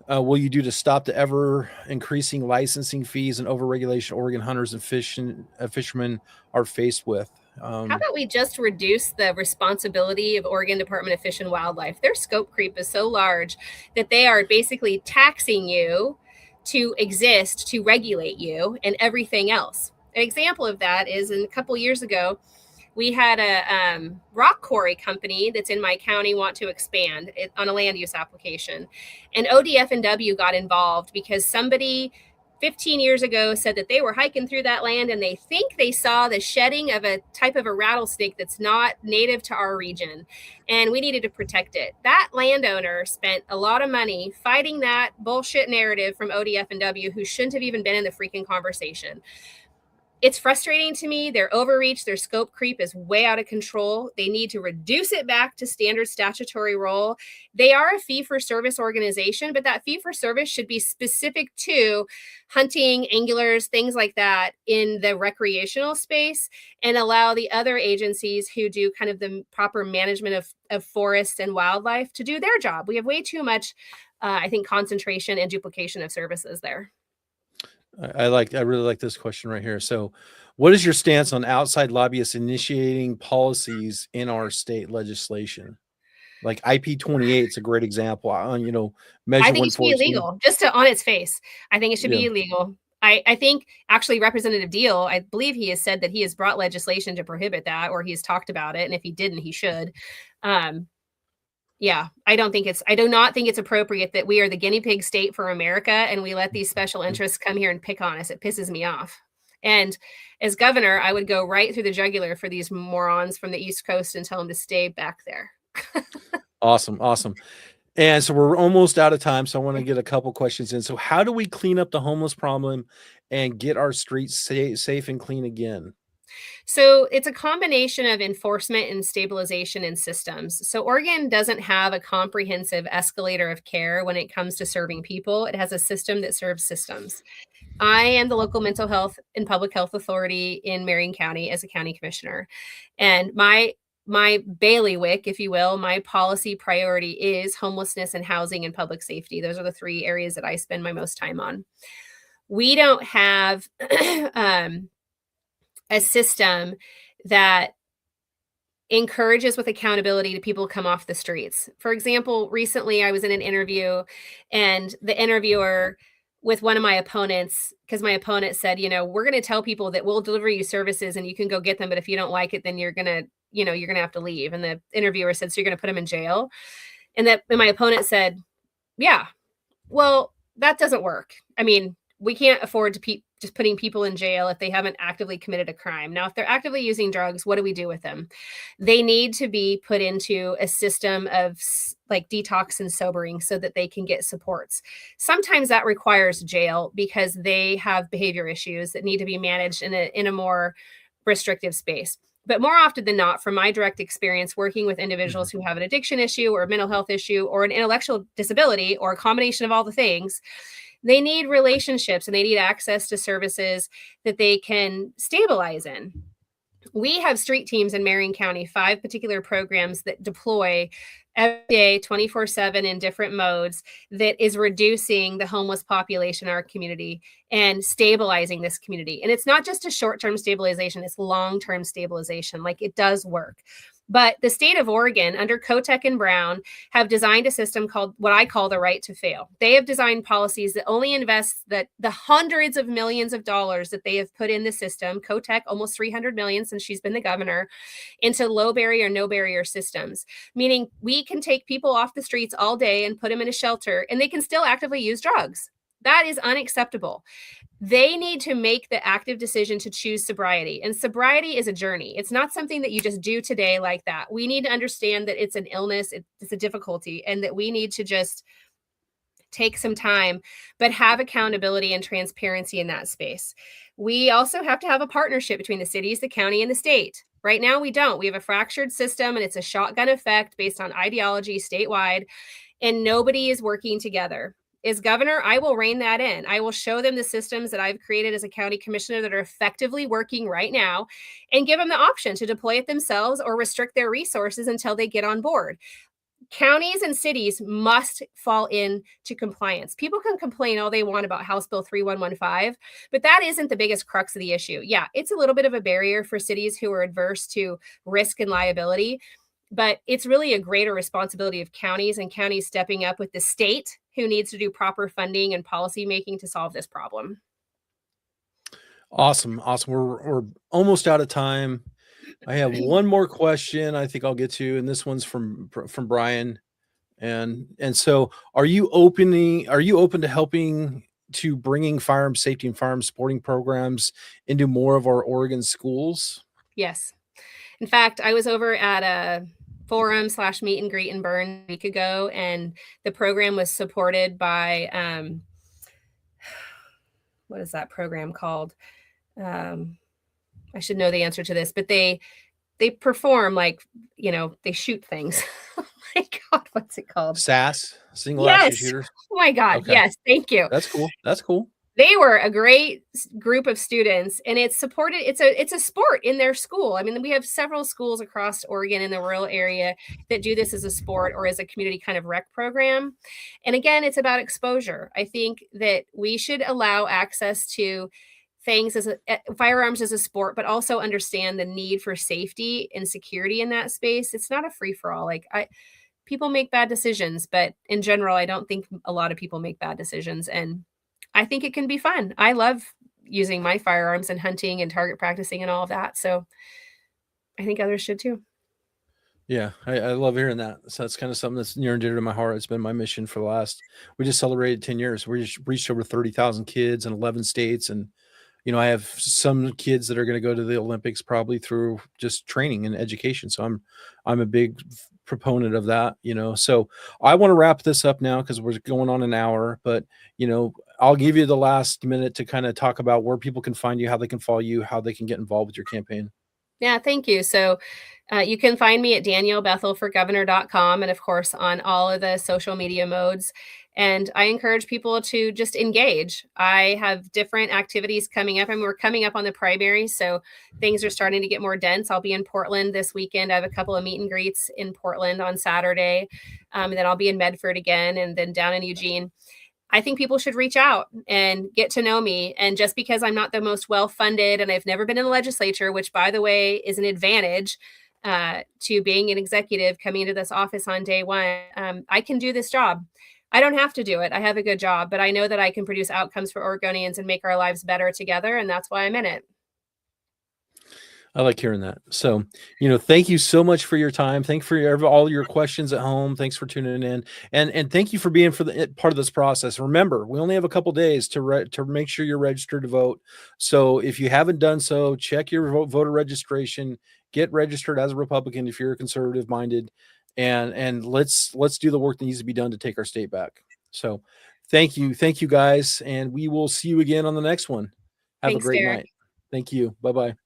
will you do to stop the ever increasing licensing fees and overregulation Oregon hunters and fishermen are faced with? How about we just reduce the responsibility of Oregon Department of Fish and Wildlife? Their scope creep is so large that they are basically taxing you to exist, to regulate you and everything else. An example of that is, a couple years ago, we had a rock quarry company that's in my county want to expand on a land use application. And ODF&W got involved because somebody 15 years ago said that they were hiking through that land and they think they saw the shedding of a type of a rattlesnake that's not native to our region, and we needed to protect it. That landowner spent a lot of money fighting that bullshit narrative from ODF&W, who shouldn't have even been in the freaking conversation. It's frustrating to me. Their overreach, their scope creep is way out of control. They need to reduce it back to standard statutory role. They are a fee-for-service organization, but that fee-for-service should be specific to hunting, anglers, things like that in the recreational space, and allow the other agencies who do kind of the proper management of forests and wildlife to do their job. We have way too much, I think, concentration and duplication of services there. I really like this question right here. So what is your stance on outside lobbyists initiating policies in our state legislation? Like IP 28 is a great example on, measure I think it should be 114. illegal, just on its face. I think it should be illegal. I think actually Representative Deal, I believe he has said that he has brought legislation to prohibit that, or he has talked about it. And if he didn't, he should. Yeah, I do not think it's appropriate that we are the guinea pig state for America and we let these special interests come here and pick on us. It pisses me off. And as governor, I would go right through the jugular for these morons from the East Coast and tell them to stay back there. Awesome. And so we're almost out of time. So I want to get a couple questions in. So how do we clean up the homeless problem and get our streets safe and clean again? So it's a combination of enforcement and stabilization in systems. So Oregon doesn't have a comprehensive escalator of care when it comes to serving people. It has a system that serves systems. I am the local mental health and public health authority in Marion County as a county commissioner. And my bailiwick, if you will, my policy priority is homelessness and housing and public safety. Those are the three areas that I spend my most time on. We don't have a system that encourages with accountability to people come off the streets. For example, recently I was in an interview and the interviewer with one of my opponents, because my opponent said, we're going to tell people that we'll deliver you services and you can go get them, but if you don't like it, then you're going to have to leave. And the interviewer said, so you're going to put them in jail? And my opponent said, yeah, well, that doesn't work. I mean, we can't afford to just putting people in jail if they haven't actively committed a crime. Now, if they're actively using drugs, what do we do with them? They need to be put into a system of like detox and sobering so that they can get supports. Sometimes that requires jail because they have behavior issues that need to be managed in a more restrictive space. But more often than not, from my direct experience working with individuals who have an addiction issue or a mental health issue or an intellectual disability or a combination of all the things, they need relationships and they need access to services that they can stabilize in. We have street teams in Marion County, 5 particular programs that deploy every day, 24/7 in different modes, that is reducing the homeless population in our community and stabilizing this community. And it's not just a short-term stabilization, it's long-term stabilization. Like, it does work. But the state of Oregon, under Kotek and Brown, have designed a system called what I call the right to fail. They have designed policies that only invest the hundreds of millions of dollars that they have put in the system, Kotek, almost $300 million since she's been the governor, into low barrier, no barrier systems, meaning we can take people off the streets all day and put them in a shelter, and they can still actively use drugs. That is unacceptable. They need to make the active decision to choose sobriety. And sobriety is a journey. It's not something that you just do today like that. We need to understand that it's an illness, it's a difficulty, and that we need to just take some time, but have accountability and transparency in that space. We also have to have a partnership between the cities, the county, and the state. Right now, we don't. We have a fractured system, and it's a shotgun effect based on ideology statewide, and nobody is working together. As governor, I will rein that in. I will show them the systems that I've created as a county commissioner that are effectively working right now and give them the option to deploy it themselves or restrict their resources until they get on board. Counties and cities must fall into compliance. People can complain all they want about House Bill 3115, but that isn't the biggest crux of the issue. Yeah, it's a little bit of a barrier for cities who are adverse to risk and liability, but it's really a greater responsibility of counties and counties stepping up with the state who needs to do proper funding and policy making to solve this problem. Awesome. We're almost out of time. I have one more question I think I'll get to, and this one's from Brian. And so are you open to helping to bringing firearm safety and firearm sporting programs into more of our Oregon schools? Yes. In fact, I was over at a forum / meet and greet in Bern a week ago, and the program was supported by what is that program called? I should know the answer to this, but they perform, like, you know, they shoot things. Oh my God, what's it called? SAS, single action Yes. shooters. Oh my God. Okay. Yes. Thank you. That's cool. That's cool. They were a great group of students, and it's supported. It's a sport in their school. I mean, we have several schools across Oregon in the rural area that do this as a sport or as a community kind of rec program. And again, it's about exposure. I think that we should allow access to things as firearms as a sport, but also understand the need for safety and security in that space. It's not a free for all. Like, people make bad decisions, but in general, I don't think a lot of people make bad decisions, and I think it can be fun. I love using my firearms and hunting and target practicing and all of that. So I think others should too. Yeah, I love hearing that. So that's kind of something that's near and dear to my heart. It's been my mission for the last, we just celebrated 10 years. We just reached over 30,000 kids in 11 states. And, you know, I have some kids that are going to go to the Olympics probably through just training and education. So I'm a big proponent of that, you know. So I want to wrap this up now because we're going on an hour, but, you know, I'll give you the last minute to kind of talk about where people can find you, how they can follow you, how they can get involved with your campaign. Yeah, thank you. So you can find me at daniellebethellforgovernor.com, and of course on all of the social media modes. And I encourage people to just engage. I have different activities coming up, and we're coming up on the primary, so things are starting to get more dense. I'll be in Portland this weekend. I have a couple of meet and greets in Portland on Saturday, and then I'll be in Medford again, and then down in Eugene. I think people should reach out and get to know me. And just because I'm not the most well-funded and I've never been in the legislature, which, by the way, is an advantage to being an executive coming into this office on day one, I can do this job. I don't have to do it. I have a good job, but I know that I can produce outcomes for Oregonians and make our lives better together. And that's why I'm in it. I like hearing that. So, you know, thank you so much for your time. Thank you for all your questions at home. Thanks for tuning in, and thank you for being part of this process. Remember, we only have a couple days to make sure you're registered to vote. So, if you haven't done so, check your voter registration. Get registered as a Republican if you're conservative minded, and let's do the work that needs to be done to take our state back. So, thank you guys, and we will see you again on the next one. Have Thanks, a great Derek. night. Thank you. Bye bye.